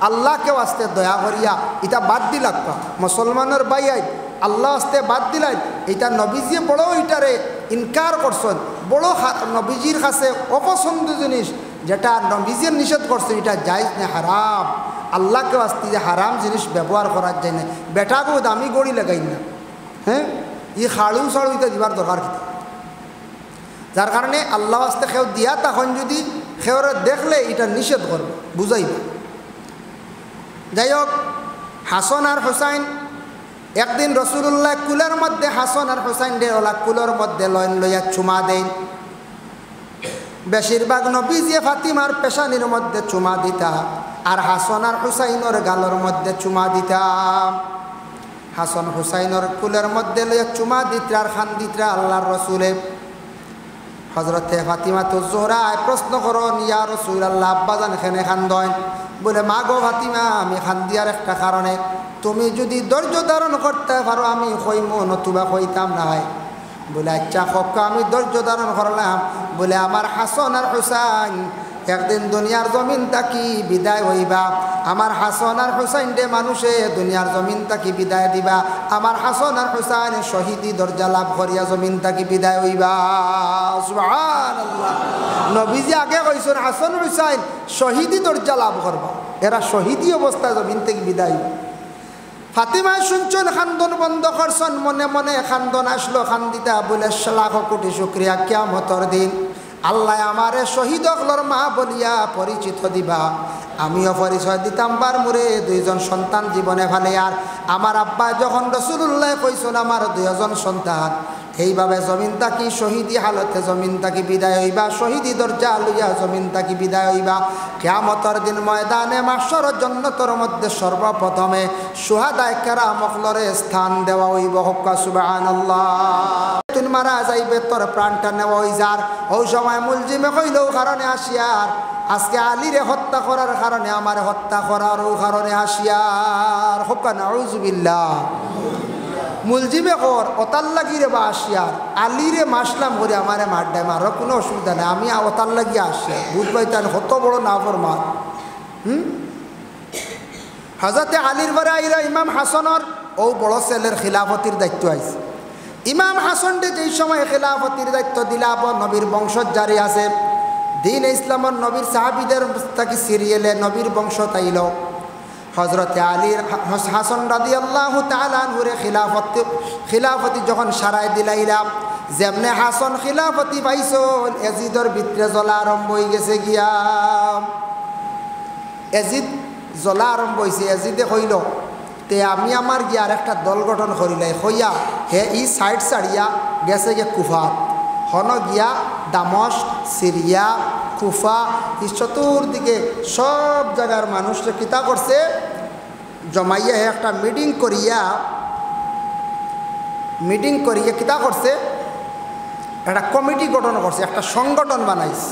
আল্লাহকেও আসতে দয়া করিয়া এটা বাদ দিলাক্কা মুসলমানের বাইয়াই আল্লাহ আসতে বাদ দিলাই। এটা নবীজি বড় এটারে ইনকার করছেন, বড় নবীজির কাছে অপছন্দ জিনিস, যেটা নবীজির নিষেধ করছেন এটা জায়েজ না, হারাম। আল্লাহকে আসতে যে হারাম জিনিস ব্যবহার করার যায় না। বেটাকেও দামি গড়ি লাগাই না, হ্যাঁ ই খাড়ু সাড়ু এটা দিবার দরকার কিতা। যার কারণে আল্লাহ আসতে কেউ দিয়া তখন যদি কেউরে দেখলে এটা নিষেধ করবে, বুঝাইবে। যাই হোক, হাসন আর হুসাইন একদিন রসুল্লাহ কুলের মধ্যে হাসন আর হুসাইন ডে ওলা কুলের মধ্যে লইন লইয়া চুমা দেন। বেশিরভাগ নবীজি ফাতিমার পেশানির মধ্যে চুমা দিতা, আর হাসন আর হুসাইনের গালের মধ্যে চুমা দিতাম। হাসন হুসাইনের কুলের মধ্যে লইয়া চুমা দিতরা আর খান দিতরা আল্লাহর রসুলে। হজরতে ফাতিমা তো জোহরায় প্রশ্ন করন, ইয়া রাসূলুল্লাহ আব্বাজান খেনে খান্দয়? বলে মা গো ফাতিমা, আমি খান দিয়ার একটা কারণে, তুমি যদি ধৈর্য ধারণ করতে পারো আমি কইমো, নতুবা কইতাম নাই। বলে আচ্ছা হক্কা, আমি ধৈর্য ধারণ করলাম। বলে আমার হাসন আর হুসাইন একদিন দুনিয়ার জমিন তাকি বিদায় হইবা। আমার হাসন আর হুসাইন ডে মানুষে দুনিয়ার জমিন তাকি বিদায় দিবা। আমার হাসন আর হুসাইন শহীদি দরজা লাভ করিয়া জমিন তাকি বিদায় হইবা। সুবহানাল্লাহ। নবীজি আগে কইছেন হাসন হুসাইন শহীদি দরজা লাভ করবা, এরা শহীদি অবস্থায় জমিন থেকে বিদায় হইবা। ফাতিমায় শুনছেন, খান্দন বন্ধ করছেন, মনে মনে খান্দন আসলো, খান্দিতা বলে লাখ কোটি শুক্রিয়া, কিয়ামতের দিন আল্লাহ আমারে শহীদ হকলর মা বলিয়া পরিচিত দিবা। আমিও পরিচয় দিতাম বার মুরে দুইজন সন্তান জীবনে ভালে। আর আমার আব্বা যখন রাসূলুল্লাহ কইছেন আমার দুইজন সন্তান, এইভাবে জমিন থাকি শহীদি হালতে জমিন থাকি বিদায় হইবা, শহীদি দরজা লইয়া জমিন থাকি বিদায় হইবা। কিয়ামতের দিন ময়দানে মাহশর জান্নাতের মধ্যে সর্বপ্রথমে শুহাদায়ে কেরামরে স্থান দেওয়া হইব। হক্কা সুবহানাল্লাহ। তুই মারা যাইবে, তোর প্রাণটা নেওয়া হই যার, ওই সময় মুলজিমে কইলেও কারণে আসিয়ার আজকে আলীরে হত্যা করার কারণে আমার হত্যা করার ও কারণে আসিয়ার। হক্কা নাউযুবিল্লাহ। মুলজিমে কর ওতার লাগিরে বা আসিয়ার আলীরে মাসলাম করে আমারে মার দেয়, মারও কোনো অসুবিধা নেই, আমি ওতার লাগিয়ে আসিয়া বুঝ পাইতেন কত বড় নাফরমান। হযরতে আলীর পরে আইরা ইমাম হাসানের ও বড় ছেলের খিলাফতির দায়িত্ব আইছে। ইমাম হাসানকে যেই সময় খিলাফতির দায়িত্ব দিলাব, নবীর বংশ জারি আছে, দিন ইসলামের নবীর সাহাবীদের থেকে সিরিয়ালে নবীর বংশ তাইল। হজরতে আলীর হাসান রাদিয়াল্লাহু তাআলা আনহুরে খিলাফতি যখন সারাই দিলাইলাম, যেমনে হাসান খিলাফতি পাইছন এজিদর ভিতরে জ্বলা আরম্ভ হয়ে গেছে গিয়া। এজিদ জ্বলা আরম্ভ হয়েছে। এজিদে কইল তে আমি আমার গিয়া আর একটা দল গঠন করিলাই, হইয়া হে ই সাইড ছাড়িয়া গেছে গিয়ে কুফাত, হন গিয়া দামস্ক, সিরিয়া, কুফা, এই চতুর্দিকে সব জায়গার মানুষরা কিতা করছে জমাইয়া একটা মিটিং করিয়া কিতা করছে একটা কমিটি গঠন করছে, একটা সংগঠন বানাইছে,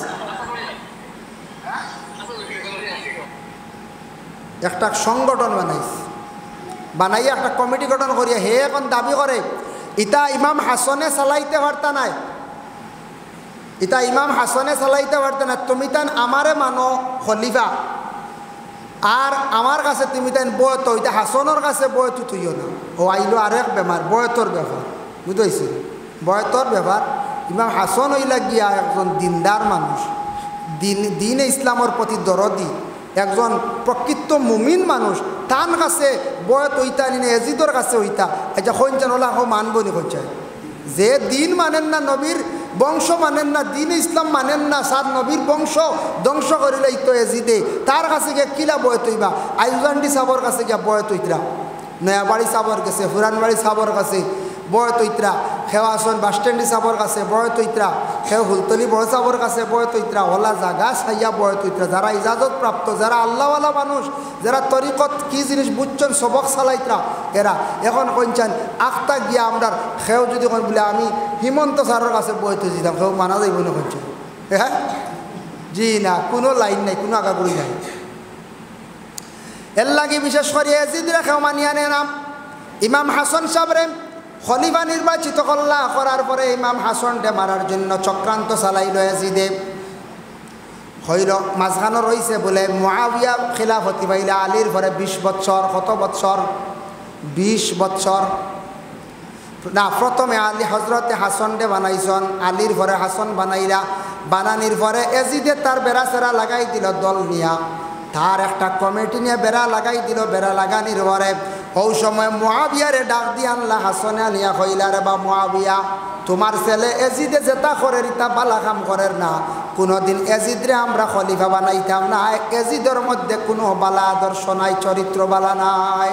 একটা সংগঠন বানাইয়া একটা কমিটি গঠন করিয়া হে এখন দাবি করে ইতা ইমাম হাসানে চালাইতে পারতা নাই, ইতা ইমাম হাসানে চালাইতে পারতে না, তুমি তান আমারে মানো খলিফা আর আমার কাছে তুমি তাই বয়ত, ইতা হাসনের কাছে বয়ত তুইও না। ও আইলো আর এক বেমার বয়তর ব্যাপার, বুঝতে বয়তর ব্যাপার। ইমাম হাসান হইলা গিয়া একজন দিনদার মানুষ, দিন ইসলামের প্রতি দরদি, একজন প্রকৃত মুমিন মানুষ, তার কাছে বয়ত হইতা নিনে এজিদর কাছে হইতা এটা কইছেন ওলা মানব নি কইছে, যে দিন মানেন না, নবীর বংশ মানেন না, দিন ইসলাম মানেন না, সাত নবীর বংশ ধ্বংস করিলে তো এজিদে তার কাছে গিয়ে কিলা বয়ত হইবা। আইজান্ডি সাবর কাছে গিয়া বয়ত হইতরা, নয়াবাড়ি সাবর কাছে, ফুরানবাড়ি সাবর কাছে বয়ত হইতরা, খেওয়া আসন বাসস্ট্যান্ডি সাবর কাছে বয়ত হইতরা, খেও হুলতলি বড় সাবর কাছে বয়ত হইতরা, ওলা জাগা সাইয়া বয়ত হইতরা, যারা ইজাজত প্রাপ্ত, যারা আল্লাহওয়ালা মানুষ, যারা তরিকত কি জিনিস বুঝছেন সবক চালাইতরা এরা এখন কইছেন আখতা গিয়া আমরা খেও যদি কোন বলে আমি হিমন্ত স্যারের কাছে বয়ত দিতাম, খেও মানা যাইব না কইছেন। হ্যাঁ জি না, কোনো লাইন নাই, কোনো আগাগুড়ি নাই। এর লাগে বিশেষ করে এজিদরা খেও মানিয়া নেনাম ইমাম হাসান সাহেবরে খলিফা নির্বাচিত করার পরে ইমাম হাসানকে মারার জন্য চক্রান্ত চালাইল এজিদে। হইল মাঝখানো রয়েছে বলে মুআবিয়া খিলাফতি পাইলে আলীর পরে 20 বছর, কত বছর 20 বছর না, প্রথমে আলী হজরতে হাসানকে বানাইছন, আলীর পরে হাসান বানাইলা, বানানির পরে এজিদে তার বেড়া চেরা লাগাই দিল দল নিয়া, তার একটা কমিটি নিয়ে বেড়া লাগাই দিল। বেড়া লাগানির পরে ওই সময় মুআবিয়ারে ডাক দিয়ে আনলা, হাসানে আনিয়া কইলা রে বা মুআবিয়া, তোমার ছেলে এজিদে যেটা করে রিতা বালা কাম করের না, কোনোদিন এজিদরে আমরা খলিফা বানাইতাম না, এজিদের মধ্যে কোনো বালা আদর্শ নাই, চরিত্র বালা নাই।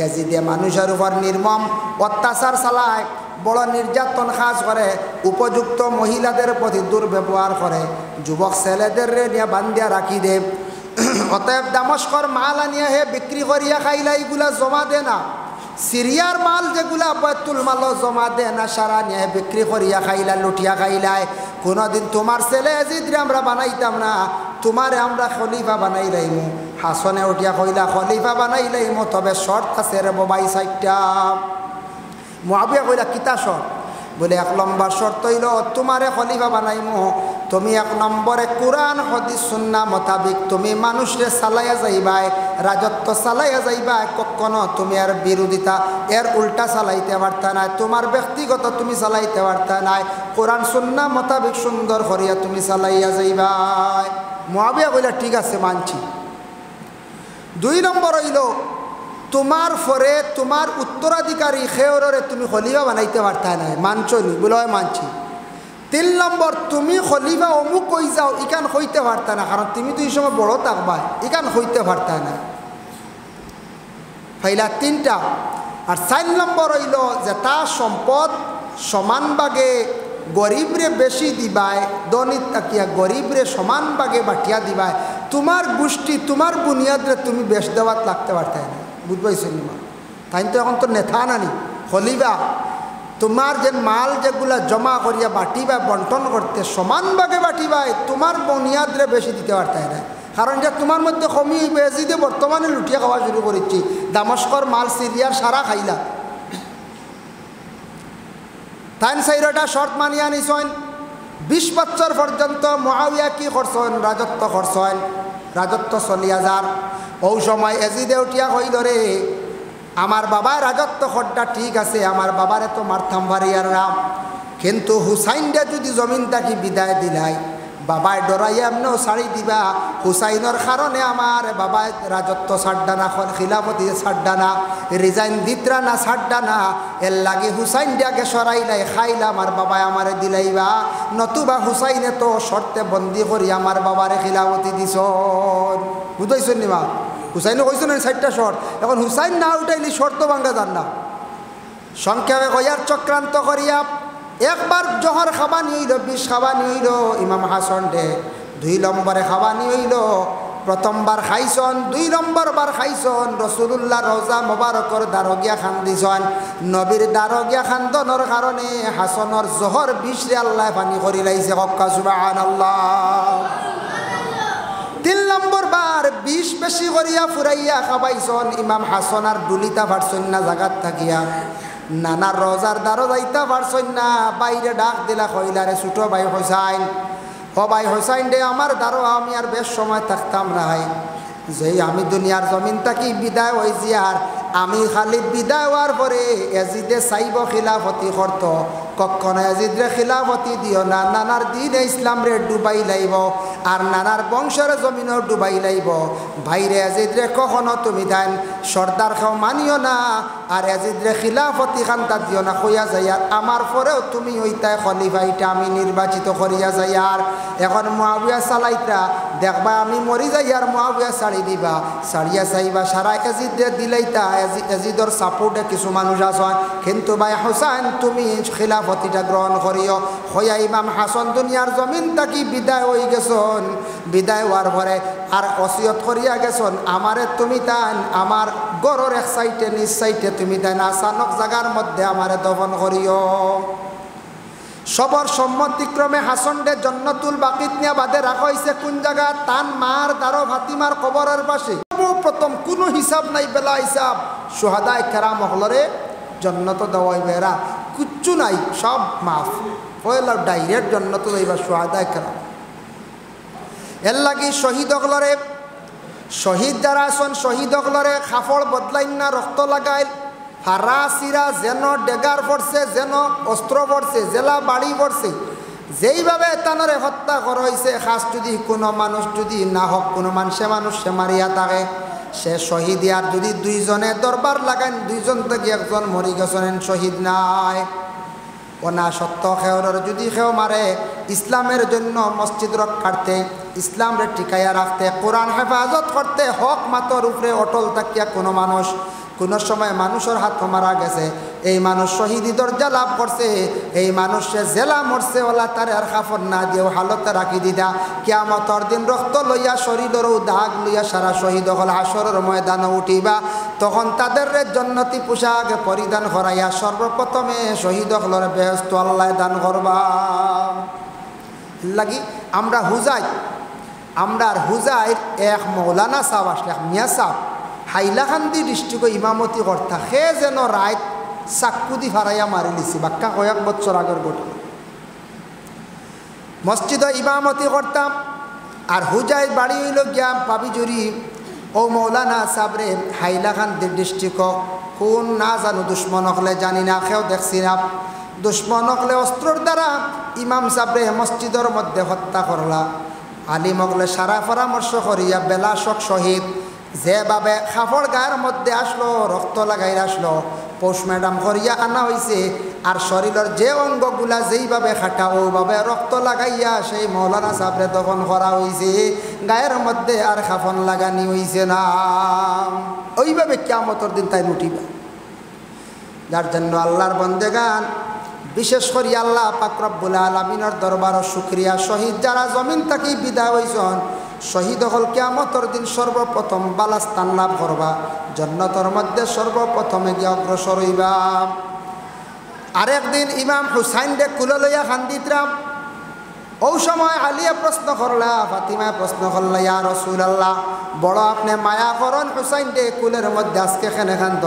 এজিদে মানুষের উপর নির্মম অত্যাচার চালায়, বড় নির্যাতন কাজ করে, উপযুক্ত মহিলাদের প্রতি দুর্ব্যবহার করে, যুবক ছেলেদের নিয়ে বান্ধিয়া রাখি দে। অতএব দামস্কর মাল আনিয়া হে বিক্রি করিয়া খাইলা, এইগুলা জমা দে না, সিরিয়ার মাল যেগুলা বাইতুল মাল জমা দে না, সারা নিয়ে বিক্রি করিয়া খাইলা, লুটিয়া খাইলাই। কোনোদিন তোমার ছেলে এজিদরে আমরা বানাইতাম না, তোমারে আমরা খলিফা বানাই লাইমু। হাসনে উঠিয়া কইলা খলিফা বানাই লাইমু, তবে শর্ত আছে রে বাবাই 4টা। মুআবিয়া কইলা কিতা শর্ত? বলে 1 নম্বর শর্ত হইল তোমারে খলিফা বানাইমু, তুমি 1 নম্বরে কোরআন হাদিস সুন্নাহ মোতাবিক তুমি মানুষরে চালাইয়া যাইবাই, রাজত্ব চালাইয়া যাইবাই, কখনো তুমি আর বিরোধিতা এর উল্টা চালাইতে পারতা না, তোমার ব্যক্তিগত তুমি চালাইতে পারতা না, কোরআন সুন্নাহ মোতাবিক সুন্দর করিয়া তুমি চালাইয়া যাইবাই। মুআবিয়া কইলা ঠিক আছে মানছি। 2 নম্বর হইল তোমার পরে তোমার উত্তরাধিকারী খেয়রে তুমি খলিফা বানাইতে পারতা না, মানছ নি? বলে হয় মানছি। 3 নম্বর তুমি খলিফা অমুক কই যাও, ইকান হইতে পারতা না, কারণ তুমি তো এই সময় বড় থাকবা, ইকান হইতে পারতা না। ফাইলা 3টা। আর 4 নম্বর হইল যে তার সম্পদ সমান ভাগে গরিবরে বেশি দিবায়, দনিত তাকিয়া গরিবরে সমান ভাগে বাটিয়া দিবায়, তোমার গোষ্ঠী তোমার বুনিয়াদরে তুমি বেশ দেওয়াত লাগতে পারতে না। বুঝবাইছেন না? তাই তো এখন তো নেথা নানি হলিবা তোমার যে মাল যেগুলা জমা করিয়া বাটিবা বন্টন করতে সমান ভাগে বাটিবায়, তোমার বুনিয়াদরে বেশি দিতে পারতে না। কারণ যে তোমার মধ্যে কমি হইবে, যে বর্তমানে লুটিয়া খাওয়া শুরু করেছি, দামস্কর মাল সিরিয়ার সারা খাইলা। তাই সাইরটা শর্ত মানিয়া নিছেন। 20 বছর পর্যন্ত মুআবিয়া কি করছেন? রাজত্ব করছেন, রাজত্ব চলিয়া যার। ওই সময় এজিদে উঠিয়া কইল, রে আমার বাবার রাজত্ব খরটা ঠিক আছে, আমার বাবারে তো মারতাম ভারিয়ার রাম, কিন্তু হুসাইনটা যদি জমিন তাকি বিদায় দিলাই, বাবায় ডরাইয়া এমনও ছাড়ি দিবা, হুসাইনের কারণে আমার বাবায় রাজত্ব ছাড়ডা না, খিলাফতি ছাড়ডা না, রিজাইন দিতরা না, ছাড়ডা না, এর লাগে হুসাইন দিয়াকে সরাইলাই খাইলা আমার বাবায় আমারে দিলাইবা, নতুবা হুসাইনে তো শর্তে বন্দি করি আমার বাবারে খিলাফতি দিছ। বুঝাইছেন নিবা? হুসাইনে কইছেন 60টা শর্ত, এখন হুসাইন না উঠাইলি শর্ত ভাঙ্গা যান না। সংক্ষেপে কয়ার চক্রান্ত করিয়া একবার জহর খাবানি হইল, 20 খাবানি হইল ইমাম হাসন ডে, 2 নম্বরে খাবানি হইল, প্রথমবার খাইছন, 2 নম্বর বার খাইছন, রসুল্লাহ রোজা মোবারকর দারগিয়া খান দিছন, নবীর দারগিয়া খান্দনের কারণে হাসনের জহর 20 রে আল্লাহ পানি করি লাইছে। হক্কা সুবহানাল্লাহ। 3 নম্বর বার 20 বেশি করিয়া ফুরাইয়া খাবাইছন, ইমাম হাসন আর ডুলিতা পারছন না জাগাত থাকিয়া, নানার রোজার দ্বারো যাইতা পারছন না, বাইরে ডাক দিলা কইলারে ছোট ভাই হোসাইন, ও ভাই হোসাইন রে আমার দ্বারো আমি আর বেশ সময় থাকতাম নাই, যে আমি দুনিয়ার জমিন থাকি বিদায় হয়েছি, আর আমি খালি বিদায় হওয়ার পরে এজিদে চাইব খিলাফতি করত, কখনো এজিদরে খিলাফতি দিও না, নানার দিন ইসলাম রে ডুবাই লাইব, আর নানার বংশের জমিনও ডুবাই লাইব, ভাইরে এজিদরে কখনো তুমি দেন সর্দার খাও মানিও না, আর এজিদরে খিলাফতি খান্তা দিও না কইয়া যাই, আর আমার পরেও তুমি ওইটাই খলিফা, এটা আমি নির্বাচিত করিয়া যাই, আর এখন মুআবিয়া চালাইতা দেখবা আমি মরি যাই, আর মুআবিয়া ছাড়ি দিবা, ছাড়িয়া চাইবা সারা এজিদরে দিলাইতা, এজিদর সাপোর্টে কিছু মানুষ আছেন, কিন্তু ভাই হোসাইন তুমি খিলাফতিটা গ্রহণ করিও। হইয়া ইমাম হাসন দুনিয়ার জমিন থাকি বিদায় হয়ে গেছন, বিদায় হওয়ার পরে আর ওসিয়ত করিয়া গেছন, আমারে তুমি তান আমার গড়ের এক সাইডে নিজ সাইডে তুমি তান আচানক জায়গার মধ্যে আমারে দফন করিও। সবর সম্মতিক্রমে হাসনডে জন্নতুল বাকিত নিয়ে বাদে রাখা হয়েছে কোন জায়গা? তান মার দারো ফাতিমার কবরের পাশে। প্রথম কোনো হিসাব নাই, বেলা হিসাব সুহাদায়ে কেরাম হলরে জন্নত দেওয়াই বেরা কিচ্ছু নাই, সব মাফ পয়লা ডাইরেক্ট জন্নত দেবা সুহাদায়ে কেরাম। এর লাগি শহীদ হলরে, শহীদ যারা আছেন শহীদ হলরে খাফড় বদলাইন না, রক্ত লাগাইল, হারা সিরা যেন ডেগার পড়ছে, যেন অস্ত্র পড়ছে, জেলা বাড়ি পড়ছে, যেইভাবে তানরে হত্যা করা হয়েছে, খাস যদি কোনো মানুষ যদি না হোক, কোনো মানুষে সে মারিয়া থাকে সে শহীদ। আর যদি 2 জনে দরবার লাগান, 2 জন থেকে 1 জন মরি গেছেন, শহীদ নাই। ও না সত্য খেওরের যদি খেও মারে, ইসলামের জন্য মসজিদ রক্ষার্থে, ইসলামরে টিকাইয়া রাখতে, কোরআন হেফাজত করতে, হক মাতর উপরে অটল থাকিয়া কোনো মানুষ কোনো সময় মানুষের হাত মারা গেছে, এই মানুষ শহীদি দরজা লাভ করছে, এই মানুষ সে জেলা মরছে, ওলা তার আর খাফর না দিয়েও হালতে রাখি দিদা, কিয়ামতর দিন রক্ত লইয়া শরীরেরও দাগ লইয়া সারা শহীদ হল হাসরের ময়দানে উঠিবা, তখন তাদের জন্নতি পোশাক পরিধান করাইয়া সর্বপ্রথমে শহীদ হলর বেহেশত আল্লাহ দান করবা। লাগি আমরা হুজাই, আমরা হুজাইর এক মৌলানা সাহেব আসলে, মিয়া সাহেব হাইলাকান্দি ডিস্ট্রিক্ট ইমামতি কর্তা, সে যেন রাত চাক্কু দি ফারাইয়া মারি লিছি, বাক্কা কয়েক বছর আগের ঘটনা। মসজিদে ইমামতি করতাম, আর হুজাই বাড়ি হইল গিয়া পাবিজুরি। ও মৌলানা সাবরে হাইলাকান্দি ডিস্ট্রিক্ট কোন না জানো দুশ্মন হলে জানি না, সেও দেখছি না, দুশ্মন হলে অস্ত্রর দ্বারা ইমাম সাবরে মসজিদের মধ্যে হত্যা করলা। আলিম হলে সারা পরামর্শ করিয়া বেলাশক শহীদ, যেভাবে খাফড় গায়ের মধ্যে আসলো, রক্ত লাগাই আসলো, পোস্টম্যাডাম করিয়া আনা হয়েছে, আর শরীরের যে অঙ্গগুলা যেইভাবে খাটা ওইভাবে রক্ত লাগাইয়া সেই মৌলানা সাহেবরে দফন করা হয়েছে, গায়ের মধ্যে আর খাফন লাগানি হয়েছে না। ওইভাবে কিয়ামতের দিন তাই উঠিবা। যার জন্য আল্লাহর বন্দেগান বিশেষ করে আল্লাহ পাক রব্বুল আলামিনের দরবারও শুকরিয়া শহীদ যারা জমিন থেকে বিদায় হইছেন শহীদ হল কিয়ামতের দিন সর্বপ্রথম বালাস্থান লাভ করবা জান্নাতের মধ্যে সর্বপ্রথমে গিয়ে অগ্রসর হইবা আরেকদিন ইমাম হুসাইন দে কুলে লইয়া খান্দিতরাম ও সময় আলিয়া প্রশ্ন করলা ফাতিমা প্রশ্ন করলা ইয়া রাসূলুল্লাহ বড় আপনি মায়া করেন হুসাইন দে কুলের মধ্যে আজকে কেন খান্ত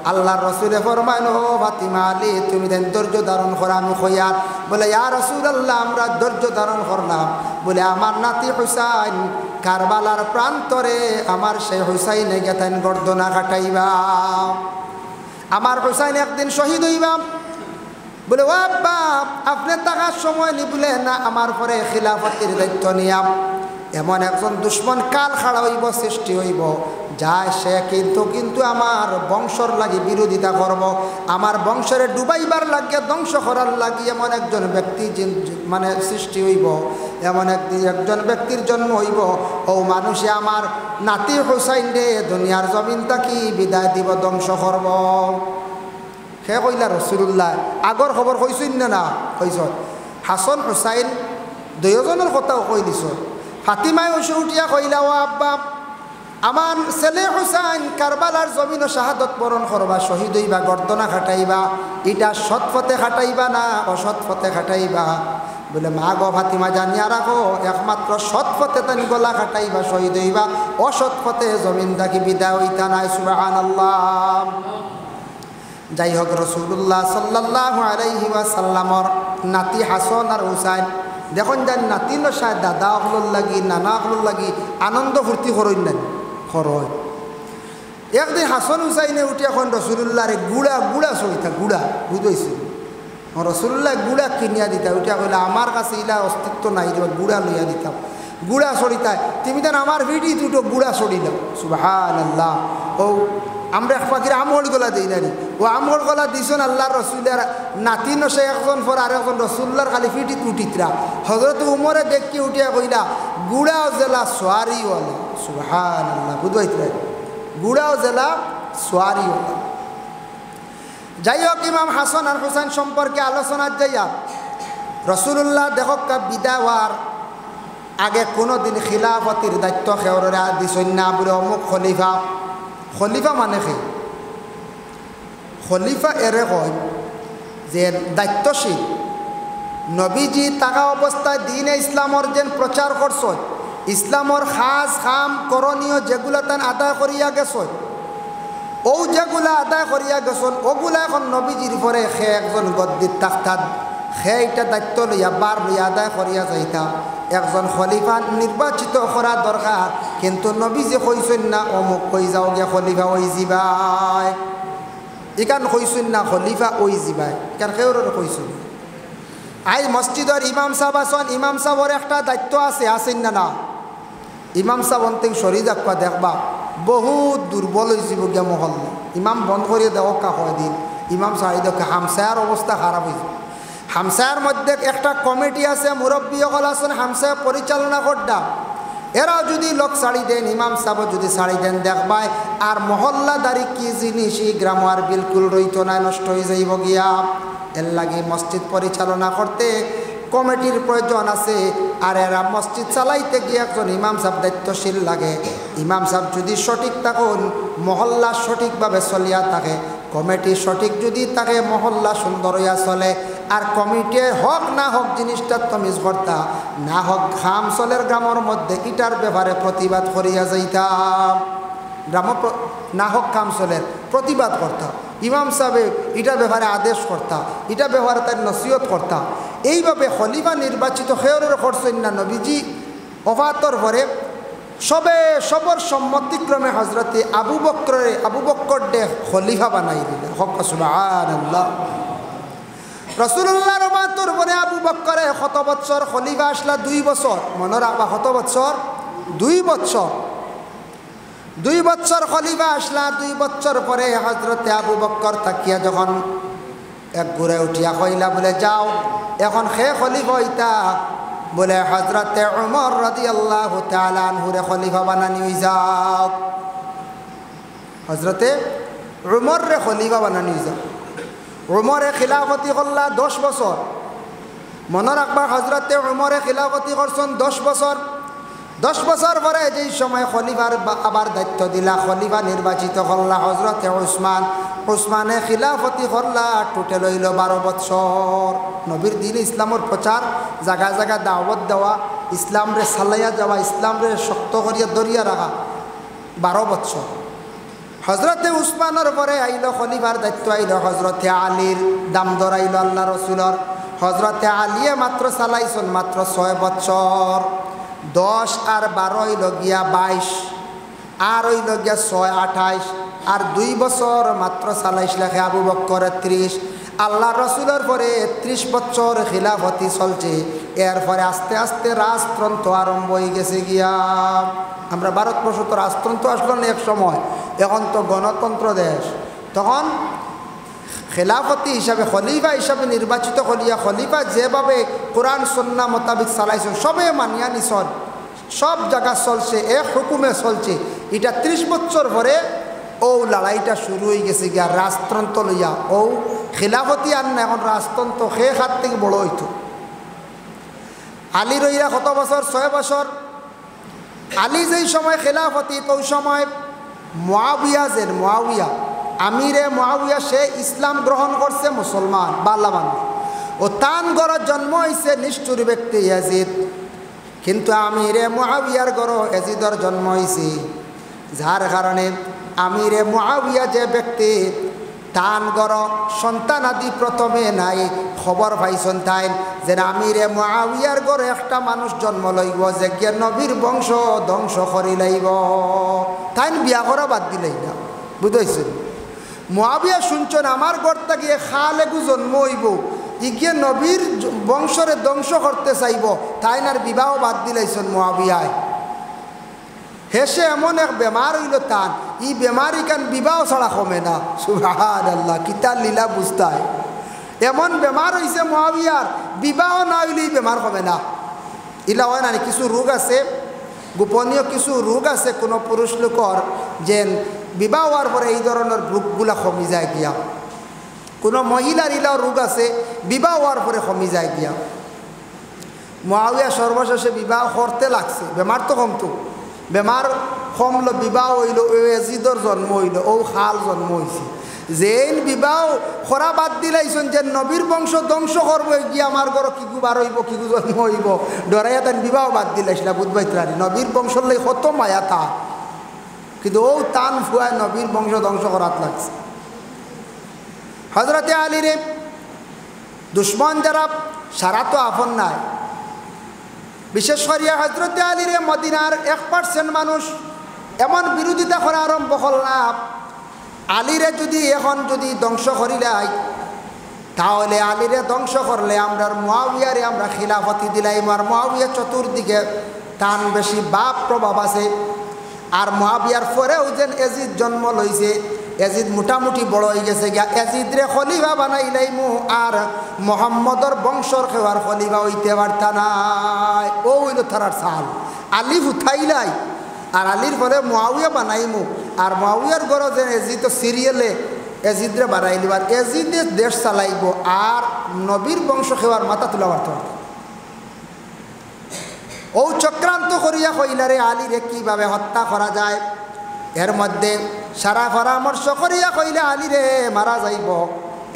আল্লাহর রাসূলে ফরমায় ও ফাতিমা আলী তুমি দেন ধৈর্য ধারণ করো আমি কইয়ার বলে ইয়া রাসূলুল্লাহ আমরা ধৈর্য ধারণ করলাম বলে আমার নাতি হুসাইন কারবালার প্রান্তরে আমার সেই হুসাইনে গেতেন গর্দনা কাটাইবা আমার হুসাইন একদিন শহীদ হইবা বলে ও আব্বা আপনি টাকার সময় নিবলে না আমার পরে খিলাফতের দায়িত্ব নিয়াম এমন একজন দুশ্মন কাল খাড়া হইব সৃষ্টি হইব যায় সে কিন্তু আমার বংশর লাগি বিরোধিতা করব আমার বংশরে ডুবাইবার লাগিয়ে ধ্বংস করার লাগি এমন একজন ব্যক্তি মানে সৃষ্টি হইব এমন একজন ব্যক্তির জন্ম হইব ও মানুষে আমার নাতি হুসাইন রে দুনিয়ার জমিন থাকি বিদায় দিব ধ্বংস করব সে কইলা রাসূলুল্লাহ আগর খবর কইছেন না কইছ হাসান হুসাইন দুইজনের কথাও কই দিছ ফাতিমায় ওসে উঠিয়া কইলা ও আব্বা আমার ছেলে হুসাইন কারবালার জমিন ও শাহাদত বরণ করবা শহীদ হইবা গর্দনা খাটাইবা এটা সৎ পথে খাটাইবা না অসৎ পথে খাটাইবা বলে মা গো ফাতিমা জানিয়া রাখো একমাত্র সৎ পথে তানি গলা খাটাইবা শহীদ হইবা অসৎ পথে জমিন থাকি বিদায় হইতা নাই সুবহানাল্লাহ যাই হোক রাসূলুল্লাহ সাল্লাল্লাহু আলাইহি ওয়াসাল্লামর নাতি হাসান আর হুসাইন দেখুন যান নাতি নশায় দাদা হলুর লাগি নানা হলুর লাগি আনন্দ ফুর্তি করইন না করয় একদিন হাসান হুসাইনে উঠে এখন রাসূলুল্লাহ রে গুড়া সইতা গুড়া বুঝাইছিল রাসূলুল্লাহ গুড়া কিনিয়া দিতা উঠিয়া কইলা আমার কাছে ইলা অস্তিত্ব নাই রে গুড়া লইয়া দিতাম গুড়া সরিতায় তুমি দেন আমার ভিডি দুটো গুড়া সরিলাম সুবহানাল্লাহ ও আমরা এক পাখির আমল গলা দিই নানি ও আমল গলা দিছেন আল্লাহর রসুলের নাতি নসে একজন পর আর একজন রসুল্লার খালি ফিটি উঠিতরা হজরত উমরে দেখি উঠিয়া কইলা গুড়াও জেলা সোয়ারিওয়ালা সুবহানাল্লাহ বুঝাইতরা গুড়াও জেলা সোয়ারিওয়ালা যাই হোক ইমাম হাসান আর হুসাইন সম্পর্কে আলোচনার যাইয়া রসুল্লাহ দেখকা বিদায় হওয়ার আগে কোনো দিন খিলাফতির দায়িত্ব খেওরে দিছেন না বলে অমুক খলিফা খলিফা মানে কি খলিফা এরে কয় যে দায়িত্বশীল নবীজি থাকা অবস্থায় দিনে ইসলামর যেন প্রচার করছ ইসলামর খাস খাম করণীয় যেগুলো তান আদায় করিয়া গেছ ও যেগুলা আদায় করিয়া গেছেন ওগুলা এখন নবীজির পরে সে একজন গদ্দির তাকতাদ সে এটা দায়িত্ব লইয়া বার লইয়া আদায় করিয়া যাইতা একজন খলিফা নির্বাচিত করা দরকার কিন্তু নবীজি কইছেন না অমুক কই যাও গিয়া খলিফা ওই যাবাই ইকান কইছেন না খলিফা ওই যাবাই কার কেউর কইছেন আই মসজিদের ইমাম সাহেব আছেন ইমাম সাহেবের একটা দায়িত্ব আছে আছেন না না ইমাম সাহেব অন্তিম সরি যাবা দেখবা বহুত দুর্বল হয়ে যাব গিয়া মহল্লা ইমাম বন্ধ করিয়ে দেওয়া কা দিন ইমাম সাহেব হামসায়ার অবস্থা খারাপ হয়েছে হামসায়ার মধ্যে একটা কমিটি আছে মুরব্বী সকল আছেন হামসায় পরিচালনা করডা এরা যদি লোক ছাড়ি দেন ইমাম সাহেব যদি ছাড়ি দেন দেখবাই আর মহল্লাদারি কি জিনিস এই গ্রাম আর বিলকুল রইত না নষ্ট হয়ে যাইব গিয়া এর লাগে মসজিদ পরিচালনা করতে কমিটির প্রয়োজন আছে আর এরা মসজিদ চালাইতে গিয়ে একজন ইমাম সাহেব দায়িত্বশীল লাগে ইমাম সাহেব যদি সঠিক থাকুন মহল্লা সঠিকভাবে চলিয়া থাকে কমিটি সঠিক যদি থাকে মহল্লা সুন্দর হইয়া চলে আর কমিটির হক না হক জিনিসটা তমিজ করতা না হক খাম চলের গ্রামের মধ্যে ইটার ব্যাপারে প্রতিবাদ করিয়া যাইতাম গ্রাম না হক খাম চলের প্রতিবাদ করতাম ইমাম সাহেব ইটার ব্যাপারে আদেশ করতা ইটার ব্যাপারে তার নসিহত করতা এইভাবে খলিফা নির্বাচিত খেয়রের করছেন না নবীজি ওফাতর পরে সবর সম্মতিক্রমে হজরতে আবু বক্কর ডে খলিফা বানাই দিলেন হক সুবহানাল্লাহ রাসূলুল্লাহর ওফাতর পরে আবু বক্করে কত বছর খলিফা আসলা 2 বছর মনে রাখবা কত বছর 2 বছর 2 বছর খলিফা আসলা 2 বছর পরে হজরতে আবু বক্কর তাকিয়া যখন এক ঘুরে উঠিয়া কইলা বলে যাও এখন খে খলিফা হইতা বলে হজরতে উমর রাদিয়াল্লাহু তাআলা আনহুরে খলিফা বানানি হই যাও হজরতে উমর রে খলিফা বানানি হই যাও উমরে খিলাফতি করলা 10 বছর। মনে রাখবা হজরতে উমরে খিলাফতি করছেন 10 বছর। 10 বছর পরে যেই সময় খলিফার আবার দায়িত্ব দিলা, খলিফা নির্বাচিত করলা হজরতে উসমান। উসমানে খিলাফতি করলা টোটাল হইল 12 বছর। নবীর দিন ইসলামের প্রচার, জায়গা জায়গা দাওয়াত দেওয়া, ইসলামরে সালাইয়া যাওয়া, ইসলামরে শক্ত করিয়া দরিয়া রাখা 12 বছর। হজরতে উসমানের পরে আইল খলিফার দায়িত্ব আইল হজরতে আলীর, দাম ধরাইল আল্লাহ রসুলর। হজরতে আলিয়ে মাত্র চালাইছেন মাত্র 6 বছর। 10 আর 12 হইল গিয়া 22, আর হইল গিয়া 6 28, আর 2 বছর মাত্র চালাইস লেখে আবু বকর 30। আল্লাহ রসুলের পরে 30 বছর খিলাফতি চলছে। এরপরে আস্তে আস্তে রাজতন্ত্র আরম্ভ হয়ে গেছে গিয়া। আমরা ভারতবর্ষ তো রাজতন্ত্র আসলো না এক সময়, এখন তো গণতন্ত্র দেশ। তখন খেলাফতি হিসাবে খলিফা হিসাবে নির্বাচিত করিয়া খলিফা যেভাবে কোরআন সুন্নাহ মোতাবিক চালাইছেন সবে মানিয়া নিছন, সব জায়গা চলছে, এক হুকুমে চলছে। এটা 30 বছর পরে ও লড়াইটা শুরু হয়ে গেছে গিয়া রাজতন্ত্র লইয়া। ও খেলাফতি আর না, এখন রাজতন্ত্র সে হাত থেকে বড় হইতো। আলী রইয়া কত বছর? 6 বছর। আলী যেই সময় খেলাফতি, তো ওই সময় মুআবিয়া আমিরে মুআবিয়া সে ইসলাম গ্রহণ করছে, মুসলমান বাল্লা মানুষ। ও তান গড় জন্ম হয়েছে নিষ্ঠুর ব্যক্তি ইয়াজিদ, কিন্তু আমিরে মুআবিয়ার গড় ইয়াজিদর জন্ম হয়েছে। যার কারণে আমিরে মুআবিয়া যে ব্যক্তি তান গড় সন্তান আদি প্রথমে নাই, খবর পাইছেন তাই যে আমিরে মুআবিয়ার গড়ে একটা মানুষ জন্ম লইব যে গিয়ে নবীর বংশ ধ্বংস করি লাইব। তাই বিয়া করা বাদ দিলাই না, বুঝাইছেন? মুআবিয়া শুনছেন আমার গড়টা গিয়ে খালেগু জন্ম হইব, ইগিয়ে নবীর বংশরে ধ্বংস করতে চাইব, তাই আর বিবাহ বাদ দিলাইছেন মুআবিয়ায়। হেসে এমন এক বেমার হইল তান, ই বেমারি কান বিবাহ ছাড়া কমে না। সুবহানাল্লাহ, কিতার লীলা বুঝতায়। এমন বেমার হইছে মুআবিয়ার, বিবাহ না হইলেই বেমার কমে না। ইলা হয় না, কিছু রোগ আছে, গোপনীয় কিছু রোগ আছে কোনো পুরুষ লোকর, যে বিবাহ হওয়ার পরে এই ধরনের রোগগুলা কমি যায় গিয়া। কোনো মহিলার ইলাও রোগ আছে, বিবাহ হওয়ার পরে কমি যায় গিয়া। মুআবিয়া সর্বশেষে বিবাহ করতে লাগছে, বেমার তো কমতো, বেমার কমলো, বিবাহ হইল, ইয়াজিদর জন্ম হইল, ও খাল জন্ম হয়েছে। যেন বিবাহ খরা বাদ দিলাইছেন যে নবীর বংশ ধ্বংস করবো গিয়ে আমার ঘর কিগু বার হইব, কিগু জন্ম হইব, ডরাইয়া তান বিবাহ বাদ দিলাইছিল। বুধবাইত্রানি নবীর বংশর লাই কত মায়া তা, কিন্তু ও তান ফুয়ায় নবীর বংশ ধ্বংস করাত লাগছে। হজরতে আলীরে দুশ্মন যারা সারা তো আপন নাই, বিশেষ করিয়া হজরতে আলীরে মদিনার 1% মানুষ এমন বিরোধিতা করা আরম্ভ করলাম। আলীরে যদি এখন যদি ধ্বংস করিলাই, তাহলে আলীরে ধ্বংস করলে আমরা মুআবিয়ারে আমরা খিলাফতি দিলাইম। আর মুআবিয়া চতুর্দিকে তান বেশি বাপ প্রভাব আছে। আর মুআবিয়ার পরেও যেন ইয়াজিদ জন্ম লইছে, ইয়াজিদ মোটামুটি বড় হয়ে গেছে গিয়া, ইয়াজিদরে খলিফা বানাইলাইমু, আর মোহাম্মদর বংশর খেওয়ার খলিফা হইতে পারতা নাই। ও হইল তারার সাল। আলী উঠাইলাই আর আলীর পরে মুআবিয়া বানাইমু, আর মুআবিয়ার গড় যে ইয়াজিদ সিরিয়ালে ইয়াজিদরে বানাইলিব, আর ইয়াজিদে দেশ চালাইব, আর নবীর বংশ খেওয়ার মাথা তুলা পারত। ও চক্রান্ত করিয়া কইলারে আলীরে কিভাবে হত্যা করা যায়। এর মধ্যে সারা পরামর্শ করিয়া কইলে আলীরে মারা যাইব।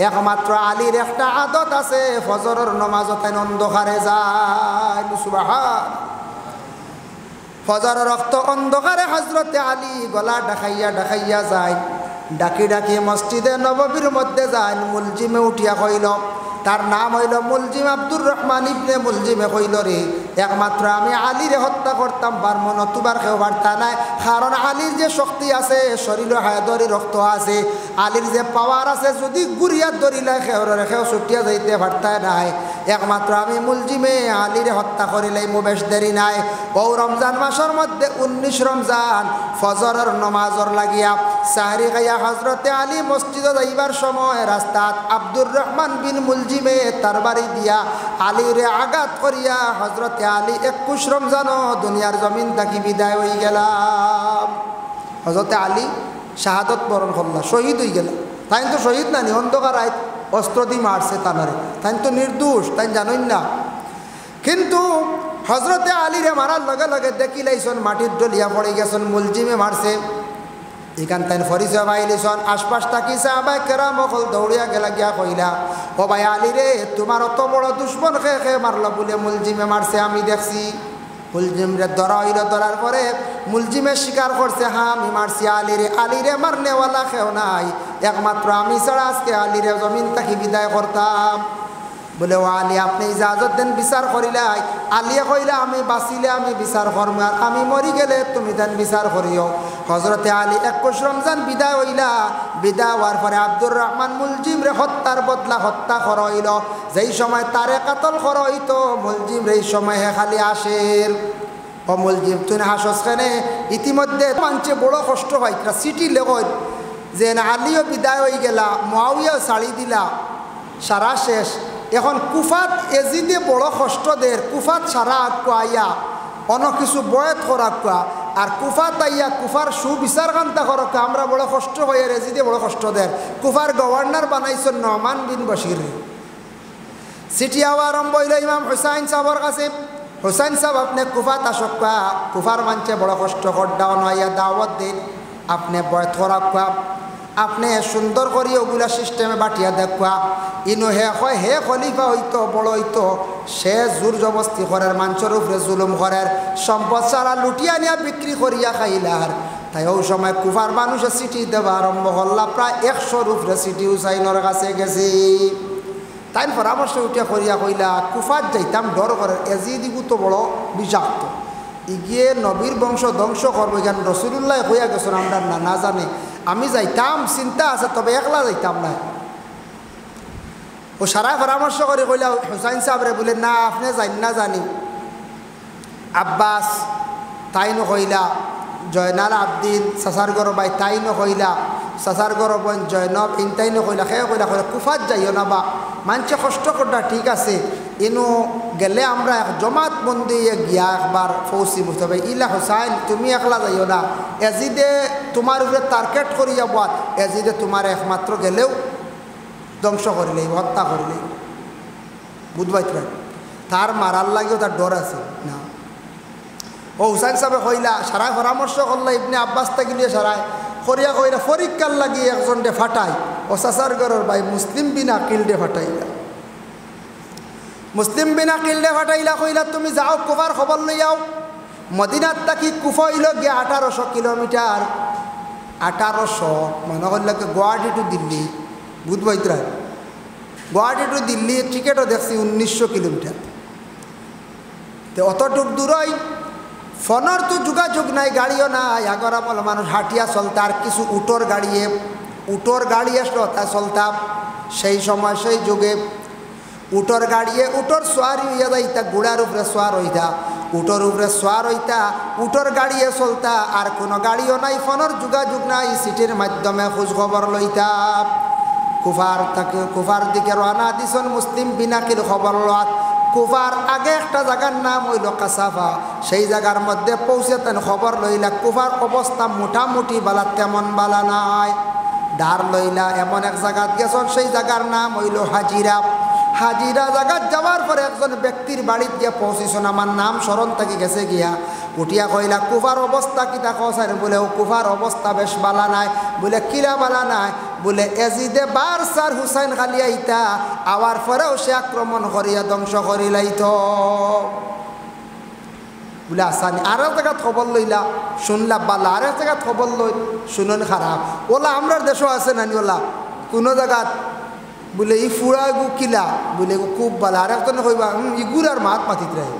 একমাত্র আলীর একটা আদত আছে, ফজরের নমাজত অন্ধকারে যায়। সুবহান। ফজরের রক্ত অন্ধকারে হজরতে আলী গলা ডাকাইয়া যায়। ডাকি ডাকি মসজিদে নববীর মধ্যে যায়। মুলজিমে উঠিয়া কইল, তার নাম হইল মুলজিম আব্দুর রহমান ইবনে মুলজিমে কইল, রে একমাত্র আমি আলীরে হত্যা করতাম পারবো, নতুবার কেউ বার্তা নাই। কারণ আলীর যে শক্তি আছে, শরীরে হায়দরি রক্ত আছে, আলীর যে পাওয়ার আছে, যদি গুড়িয়া ধরিলাই খেওরে খেও ছুটিয়া যাইতে পারতায় নাই। একমাত্র আমি মুলজিমে আলীরে হত্যা করিলাই, বেশ দেরি নাই। ও রমজান মাসের মধ্যে 19 রমজান ফজরের নমাজর লাগিয়া সাহরি খাইয়া হজরতে আলী মসজিদে যাইবার সময় রাস্তাত আব্দুর রহমান বিন মুলজিমে তার বাড়ি দিয়া আলীরে আঘাত করিয়া হজরতে আলী 21 রমজানও দুনিয়ার জমিন থাকি বিদায় হয়ে গেলাম। হজরতে আলী শাহাদত বরণ করলা, শহীদ হয়ে গেল। তাই তো শহীদ নানি, অন্ধকার আয় অস্ত্র দিয়ে মারছে তানারে, তাই তো নির্দোষ, তাই জানেন না। কিন্তু হজরতে আলীরে মারার লগে লগে দেখি লাইছন মাটির ডলিয়া পড়ে গেছেন, মুলজিমে মারছে। এখান তাই পরিচয় পাইলিছন, আশপাশ তাকি সাহাবায়ে কেরাম সকল দৌড়িয়া গেলা গিয়া কইলা, ও ভাই আলী রে, তোমার অত বড় দুশ্মন খে মারলো বলে মুলজিমে মারছে, আমি দেখছি। মুলজিমরে ধরা হইল, ধরার পরে মুলজিমে স্বীকার করছে, হ্যাঁ আমি মারছি আলীরে। আলীরে মারনেওয়ালা কেউ নাই, একমাত্র আমি ছাড়া আজকে আলীরে জমিন তাকে বিদায় করতাম। বলে ও আলী, আপনি ইজাজত দেন বিচার করিলাই? আলিয়ে কইলা, আমি বাঁচিলে আমি বিচার করম, আর আমি মরি গেলে তুমি দেন বিচার করিও। হজরতে আলী 21 রমজান বিদায় হইলা। বিদায় হওয়ার পরে আব্দুর রহমান মুলজিম রে হত্যার বদলা হত্যা করা হইল। যেই সময় তারে কাতল করা হইতো, মুলজিম রে এই সময় হে খালি আসের, ও মুলজিম তুই হাসস কেনে? ইতিমধ্যে মানছে বড় কষ্ট পাইতরা, সিটি লেগল যে আলীও বিদায় হয়ে গেলা, মুআবিয়াও ছাড়ি দিলা, সারা শেষ। এখন কুফাত এজিদে বড় কষ্ট দের, কুফাত সারা আক্কা আইয়া অন্য কিছু বয়ত করাক্কা, আর কুফাত আইয়া কুফার সুবিচার কান্তা করক্কা, আমরা বড় কষ্ট হয়ে এজিদে বড় কষ্ট দের। কুফার গভর্নর বানাইছেন নোমান বিন বশির। চিঠি আওয়া আরম্ভ হইল ইমাম হুসাইন সাহর কাছে, হুসাইন সাহেব আপনি কুফাত আসক্কা, কুফার মানছে বড় কষ্ট করডাও নয়া দাওয়াত দিন, আপনি বয়ত করাক্কা, আপনি সুন্দর করি ওগুলা সিস্টেমে বাটিয়া দেখুয়া। ইনো হে হয় হে খলিফা হইতো বড় হইতো, সে জোর জবস্তি করার, মানুষের উপরে জুলুম করার, সম্পদ সারা লুটিয়া নিয়া বিক্রি করিয়া খাইলার। তাই ওই সময় কুফার মানুষের চিঠি দেওয়া আরম্ভ করলা, প্রায় 100 উপরে চিঠি হুসাইনের কাছে গেছি। তাই পরামর্শ উঠিয়া করিয়া কইলা, কুফার যাইতাম ডর করে, এজিদিগু তো বড় বিষাক্ত, ইগিয়ে নবীর বংশ ধ্বংস করবো, এখানে রসুল্লাহ হইয়া গেছেন, আমরা না জানে। আমি যাইতাম, চিন্তা আছে, তবে একলা যাইতাম না। ও সারা পরামর্শ করে কইলা হুসাইন সাহেবরে, বলে না আপনি যাই না জানি। আব্বাস তাই নকইলা, জয়নাল আবদিন চাচার গর ভাই তাই নকইলা, চাচার গর বোন জয়নব ইন তাই নকইলা, সে কইলা কইলা কুফাত যাইও না বা, মানুষে কষ্ট করটা ঠিক আছে, ইনো গেলে আমরা এক জমাত বন্দি গিয়া একবার পৌঁছি বুঝতে হবে। ইলা হুসাইন তুমি একলা যাইও না, এজিদে তোমার উপরে টার্গেট করি যাব, এজিদে তোমার একমাত্র গেলেও ধ্বংস করিলেই, হত্যা করিলেই, বুঝবাই তার মারার লাগেও তার ডর আছে না। ও হুসাইন সাহেব কইলা, সারায় পরামর্শ করলা, ইবনে আব্বাস তাকিলিয়ে সারায় করিয়া কইলা পরীক্ষার লাগিয়ে একজন ডে ফাটাই, ও চাচার ঘরের ভাই মুসলিম বিন আকিল ডে ফাটাইলা। মুসলিম বিন আকিল ডে ফাটাইলা, কইলা তুমি যাও কুফার খবর লইয়াও। মদিনার তাকি কুফা হইল গিয়ে 1800 কিলোমিটার, 1800 মনে করলে গুয়াহাটি টু দিল্লি, বুধবাইতরা গুয়াহাটি টু দিল্লি টিকেটও দেখছি 1900 কিলোমিটার। তো অতটুক দূরই, ফোনের তো যোগাযোগ নাই, গাড়িও নাই, আগর আমল মানুষ হাঁটিয়া চলতা, আর কিছু উটোর গাড়ি আসলো তা চলতাম। সেই সময় সেই যুগে উটোর গাড়িয়ে উটোর সোয়ারি হইয়া যাইতা, গুড়ার উপরে সোয়ার হইতা, উটোর উপরে সোয়ার হইতা, উটোর গাড়িয়ে চলতা, আর কোনো গাড়িও নাই, ফোনের যোগাযোগ নাই, সিটির মাধ্যমে খোঁজ খবর লইতা। কুফার দিকে রওনা দিছন মুসলিম বিন আকিল খবর লওয়াত। কুফার আগে একটা জায়গার নাম হইল কাসাফা, সেই জায়গার মধ্যে পৌঁছে তেন খবর লইলা কুফার অবস্থা মোটামুটি বালা, তেমন বালা নাই। ডার লইলা এমন এক জায়গাত গেছন, সেই জায়গার নাম হইল হাজিরা। হাজিরা জায়গাত যাওয়ার পরে একজন ব্যক্তির বাড়িতে গিয়ে পৌঁছিছন, আমার নাম স্মরণ থেকে গেছে গিয়া। উঠিয়া কইলা কুফার অবস্থা কিতা কসার? বলে ও কুফার অবস্থা বেশ বালা নাই। বলে কিলা বালা নাই? বলে এজিদে বার সার হুসাইন খালি আইতা, আওয়ার পরেও সে আক্রমণ করিয়া ধ্বংস করিলাইত। বলে আসানি। আর এক জায়গাত খবর লইলা, শুনলা বালা, আর এক জায়গাত খবর লই শুনুন খারাপ। ওলা আমরা দেশও আছে নানি, ওলা কোনো জায়গাত বলে ই ফুড়া গু কিলা, বলে খুব বালা। আর একজনে কইবা ইগুর আর মাত মাতিত রায়।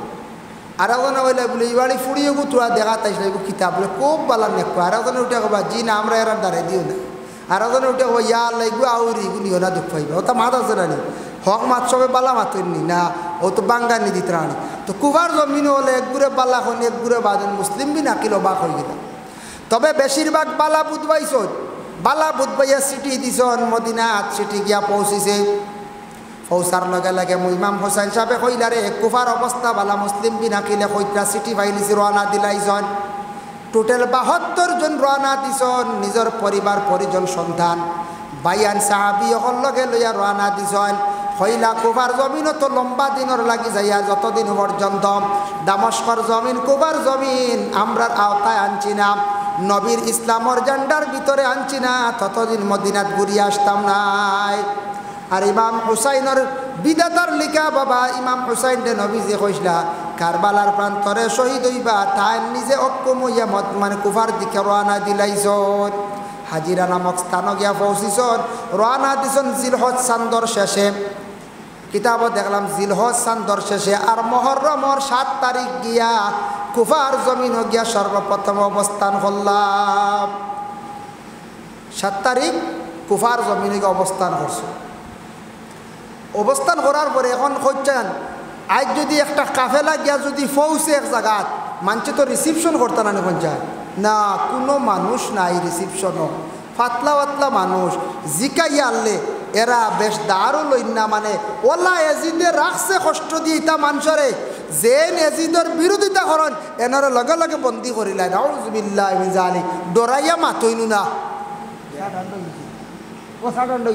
আর একজনে কইলা বলে ই বাড়ি ফুড়িয়ে গু তোরা দেখা তাইছিল এগু কিতাব, বলে খুব বালা নেক। আর একজনে উঠে কবা জি না আমরা এর দাঁড়াই দিও না। আর একজনে উঠে কবা ইয়া লাইগু আউরি ইগু নিও না, দুঃখ পাইবা। ও তা মাত আছে নানি, হক মাত সবে বালা মাতনি না, ও তো বাঙ্গানি দিত রানি। তো কুবার জমিন হলে একগুড়ে বালা খন, একগুড়ে বাদেন মুসলিম বিন আকিল অবাক হয়ে গেল। তবে বেশিরভাগ বালা বুধবাইছ, বালা বুধবাইয়া চিঠি দিছন মদিনাত। চিঠি গিয়া পৌঁছিছে, পৌঁছার লগে লগে ইমাম হোসাইন সাহেবে কইলা রে কুফার অবস্থা বালা, মুসলিম বিন আকিলে কইতা চিঠি ফাইলিছি, রওনা দিলাইছন। টোটাল 72 জন রওনা দিছন, নিজের পরিবার পরিজন সন্তান বাইয়ান সাহাবি অকল লগে লইয়া রানা দিছেন হইলা কুফার জমিনও তো লম্বা দিনের লাগি যাইয়া যতদিন পর্যন্ত দামস্কর জমিন কুফার জমিন আমরার আওতায় আনছি না, নবীর ইসলামর জান্ডার ভিতরে আনছি না, ততদিন মদিনাত ঘুরিয়ে আসতাম নাই। আর ইমাম হুসাইনের বিদাতার লিখা বাবা ইমাম হুসাইন রে নবী যে কইসলা কারবালার প্রান্তরে শহীদ হইবা তাই নিজে অক্ষম হইয়া মানে কুফার দিকে রওনা দিলাইছন। হাজিরা নামক স্থান গিয়া পৌঁছিছন, রওনা দিছন জিলহজ চান্দর শেষে, কিতাব দেখলাম জিলহজ চান্দর শেষে। আর মুহররমর 7 তারিখ গিয়া কুফার জমিন গিয়া সর্বপ্রথম অবস্থান করলাম। 7 তারিখ কুফার জমিনে গিয়ে অবস্থান করছে। অবস্থান করার পরে এখন খুঁজছেন আজ যদি একটা কাফেলা গিয়া যদি পৌঁছে এক জায়গাত মানুষে তো রিসিপশন করতে না পঞ্চায়েত না, কোনো মানুষ নাই রিসিপশনও, পাতলা পাতলা মানুষ জিকাইয়া আনলে এরা বেশ দাঁড়ও লইন না, মানে ওলা এজিদে রাখছে কষ্ট দিয়ে ইতা মানুষরে যেন এজিদের বিরোধিতা করেন এনার লগে লগে বন্দি করিলাই নাউজুবিল্লাহ মিন যালিক, ডরাইয়া মাতইনু না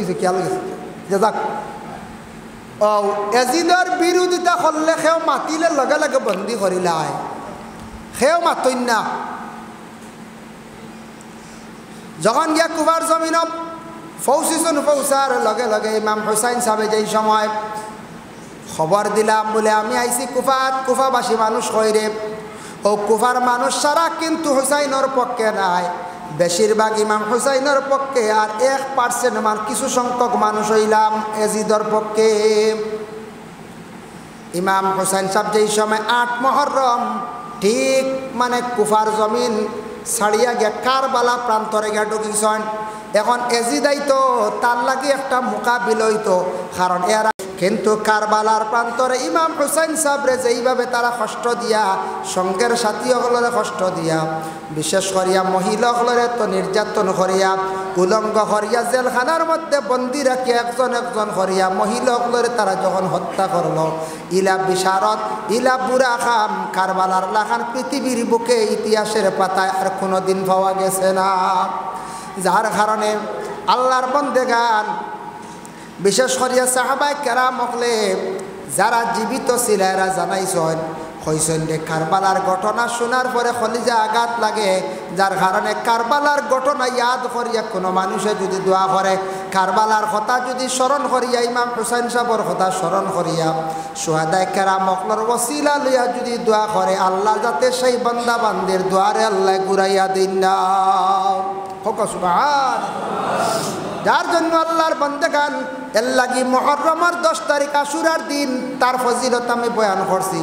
গেছে খেয়াল গেছে যে যাক ও এজিদের বিরোধিতা করলে সেও মাতিলে লগে লগে বন্দি করিলাই, সেও মাতইন না। যখন গিয়া কুফার জমিন পৌঁছিছন, পৌঁছার লগে লগে ইমাম হুসাইন সাহেবে যেই সময় খবর দিলাম বলে আমি আইছি কুফাত, কুফাবাসী মানুষ কইরে ও কুফার মানুষ সারা কিন্তু হুসাইনের পক্ষে নাই, বেশিরভাগ ইমাম হুসাইনের পক্ষে, আর 1% কিছু সংখ্যক মানুষ হইলাম এজিদর পক্ষে। ইমাম হুসাইন সাহেব যেই সময় 8 মুহররম ঠিক মানে কুফার জমিন ছাড়িয়া গিয়া কারবালা প্রান্তরে গিয়া ঢুকিছেন। এখন এজিদাই তো তার লাগে একটা মোকাবিল হইতো, কারণ এরা কিন্তু কারবালার প্রান্তরে ইমাম হুসাইন সাহেবরে যেইভাবে তারা কষ্ট দিয়া সঙ্গের সাথীসকলরে কষ্ট দিয়া বিশেষ করিয়া মহিলাসকলরে তো নির্যাতন করিয়া উলঙ্গ করিয়া জেলখানার মধ্যে বন্দি রাখিয়া একজন একজন করিয়া মহিলাসকলরে তারা যখন হত্যা করল, ইলা বিশারত ইলা বুড়া খাম কারবালার লাখান পৃথিবীর বুকে ইতিহাসের পাতায় আর কোনো দিন পাওয়া গেছে না। যার কারণে আল্লাহর বন্দেগান বিশেষ করিয়া সাহাবায়ে কেরাম হকলে যারা জীবিত ছিল এরা জানাইছেন কইছেন যে কারবালার ঘটনা শোনার পরে কলিজা আঘাত লাগে, যার কারণে কারবালার ঘটনা ইয়াদ করিয়া কোনো মানুষে যদি দোয়া করে, কারবালার কথা যদি স্মরণ করিয়া ইমাম হুসাইন সাহেবের কথা স্মরণ করিয়া সুহাদায়ে কেরাম হকলর ওসিলা লইয়া যদি দোয়া করে, আল্লাহ যাতে সেই বান্দা বান্দির দোয়ারে আল্লাহ ঘুরাইয়া দিন না। হোক সুবহানাল্লাহ। যার জন্য আল্লাহর বান্দাগান এর লাগি মুহররমের 10 তারিখ আশুরার দিন তার ফজিলত আমি বয়ান করছি।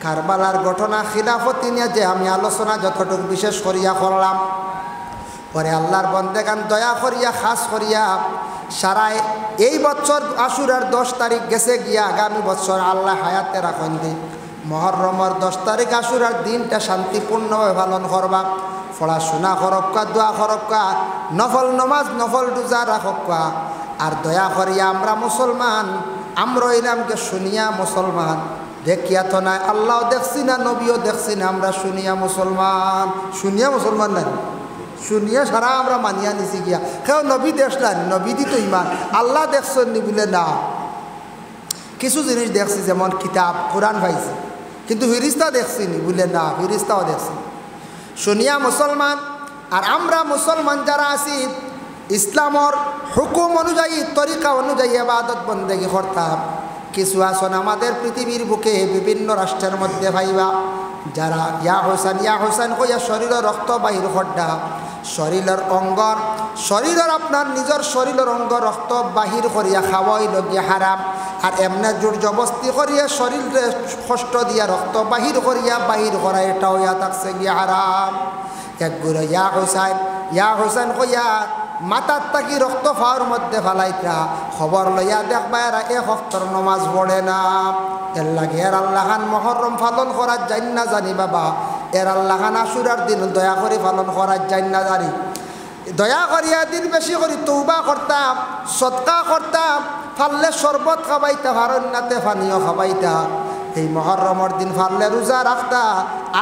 কারবালার ঘটনা খিলাফতি নিয়ে যে আমি আলোচনা যতটুকু বিশেষ করিয়া করলাম, পরে আল্লাহর বান্দাগান দয়া করিয়া খাস করিয়া সারায় এই বছর আশুরার 10 তারিখ গেছে গিয়া আগামী বছর আল্লাহ হায়াতে রাখেন দি মুহররমের 10 তারিখ আশুরার দিনটা শান্তিপূর্ণভাবে পালন করবা, পড়াশোনা করক্কা, দোয়া করক্কা, নফল নমাজ নফল রোজা রাখক্কা। আর দয়া করিয়া আমরা মুসলমান, আমরা ইনামকে শুনিয়া মুসলমান, দেখিয়া তো নাই আল্লাহ দেখছি না নবীও দেখছি না, আমরা শুনিয়া মুসলমান। শুনিয়া মুসলমান নাই, শুনিয়া সারা আমরা মানিয়া নিছি গিয়া কেউ নবী দেখলেন নবী দিত ইমান, আল্লাহ দেখছেন নি বলে না। কিছু জিনিস দেখছি যেমন কিতাব কোরআন পাইছি, কিন্তু ফিরিস্তা দেখছি নি বলে না, ফিরিস্তাও দেখছি। শুনিয়া মুসলমান। আর আমরা মুসলমান যারা আছি ইসলামর হুকুম অনুযায়ী তরিকা অনুযায়ী ইবাদত বন্দেগী করতাম। কিছু আসন আমাদের পৃথিবীর বুকে বিভিন্ন রাষ্ট্রের মধ্যে ভাইবা যারা ইয়া হোসেন কইয়া শরীরের রক্ত বাহির খড্ডা, শরীরের অঙ্গর শরীরের আপনার নিজের শরীরের অঙ্গ রক্ত বাহির করিয়া খাওয়াই লগিয়া হারাম। আর এমনি জোর জবস্তি করিয়া শরীরে কষ্ট দিয়া রক্ত বাহির করা এটাও ইয়া থাকছে গিয়া হারাম। একগুলো ইয়া হোসেন কইয়া মাতার তাকি রক্ত ফাওয়ার মধ্যে ফালাইতা খবর লইয়া দেখবা এরা 1 ওয়াক্তের নমাজ পড়ে না। এর লাগে এর আল্লাহান মুহররম পালন করার জানি না জানি বাবা, এর আল্লাহান আশুরার দিন দয়া করে পালন করার জানি না জানি। দয়া করিয়া দিন বেশি করি তৌবা করতাম, সদকা করতাম, ফাললে শরবত খাবাইতা, ফারন্নাতে পানীয় খাবাইতা। এই মুহররমের দিন ফাললে রোজা রাখতা,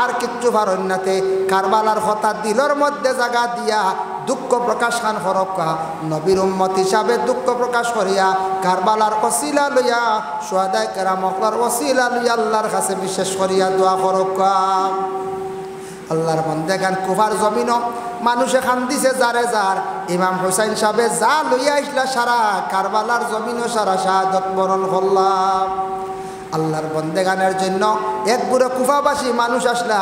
আর কিচ্ছু ফারন্নাতে কারবালার কথা দিলর মধ্যে জায়গা দিয়া দুঃখ প্রকাশ খান হরক্কা নবীর উম্মত হিসাবে দুঃখ প্রকাশ করিয়া কারবালার ওসিলা লইয়া শুহাদায়ে কেরাম হকলার ওসিলা লইয়া আল্লাহর কাছে বিশেষ করিয়া দোয়া হরক্কা। আল্লাহর বন্দেগান কুফার জমিনও মানুষে খান্দিছে যারে যার ইমাম হুসাইন সাহেবে যা লইয়া আসলা সারা কারবালার জমিনও সারা শাহাদত বরণ করলাম। আল্লাহর বন্দেগানের জন্য এক বুড়ো কুফাবাসী মানুষ আসলা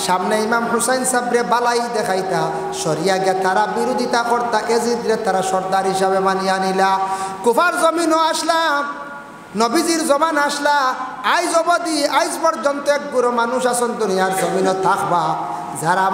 সামনে ইমাম হুসাইন সাবরে বালাই দেখাইতা সরিয়া গে তারা বিরোধিতা করতা এজিদরে তারা সর্দার হিসাবে মানিয়া নিলা। কুফার জমিনও আসলা নবীজির জমান আসলা আইজ অবধি আইজ পর্যন্ত এক বুড়ো মানুষ আসন দুনিয়ার জমিনও থাকবা যারা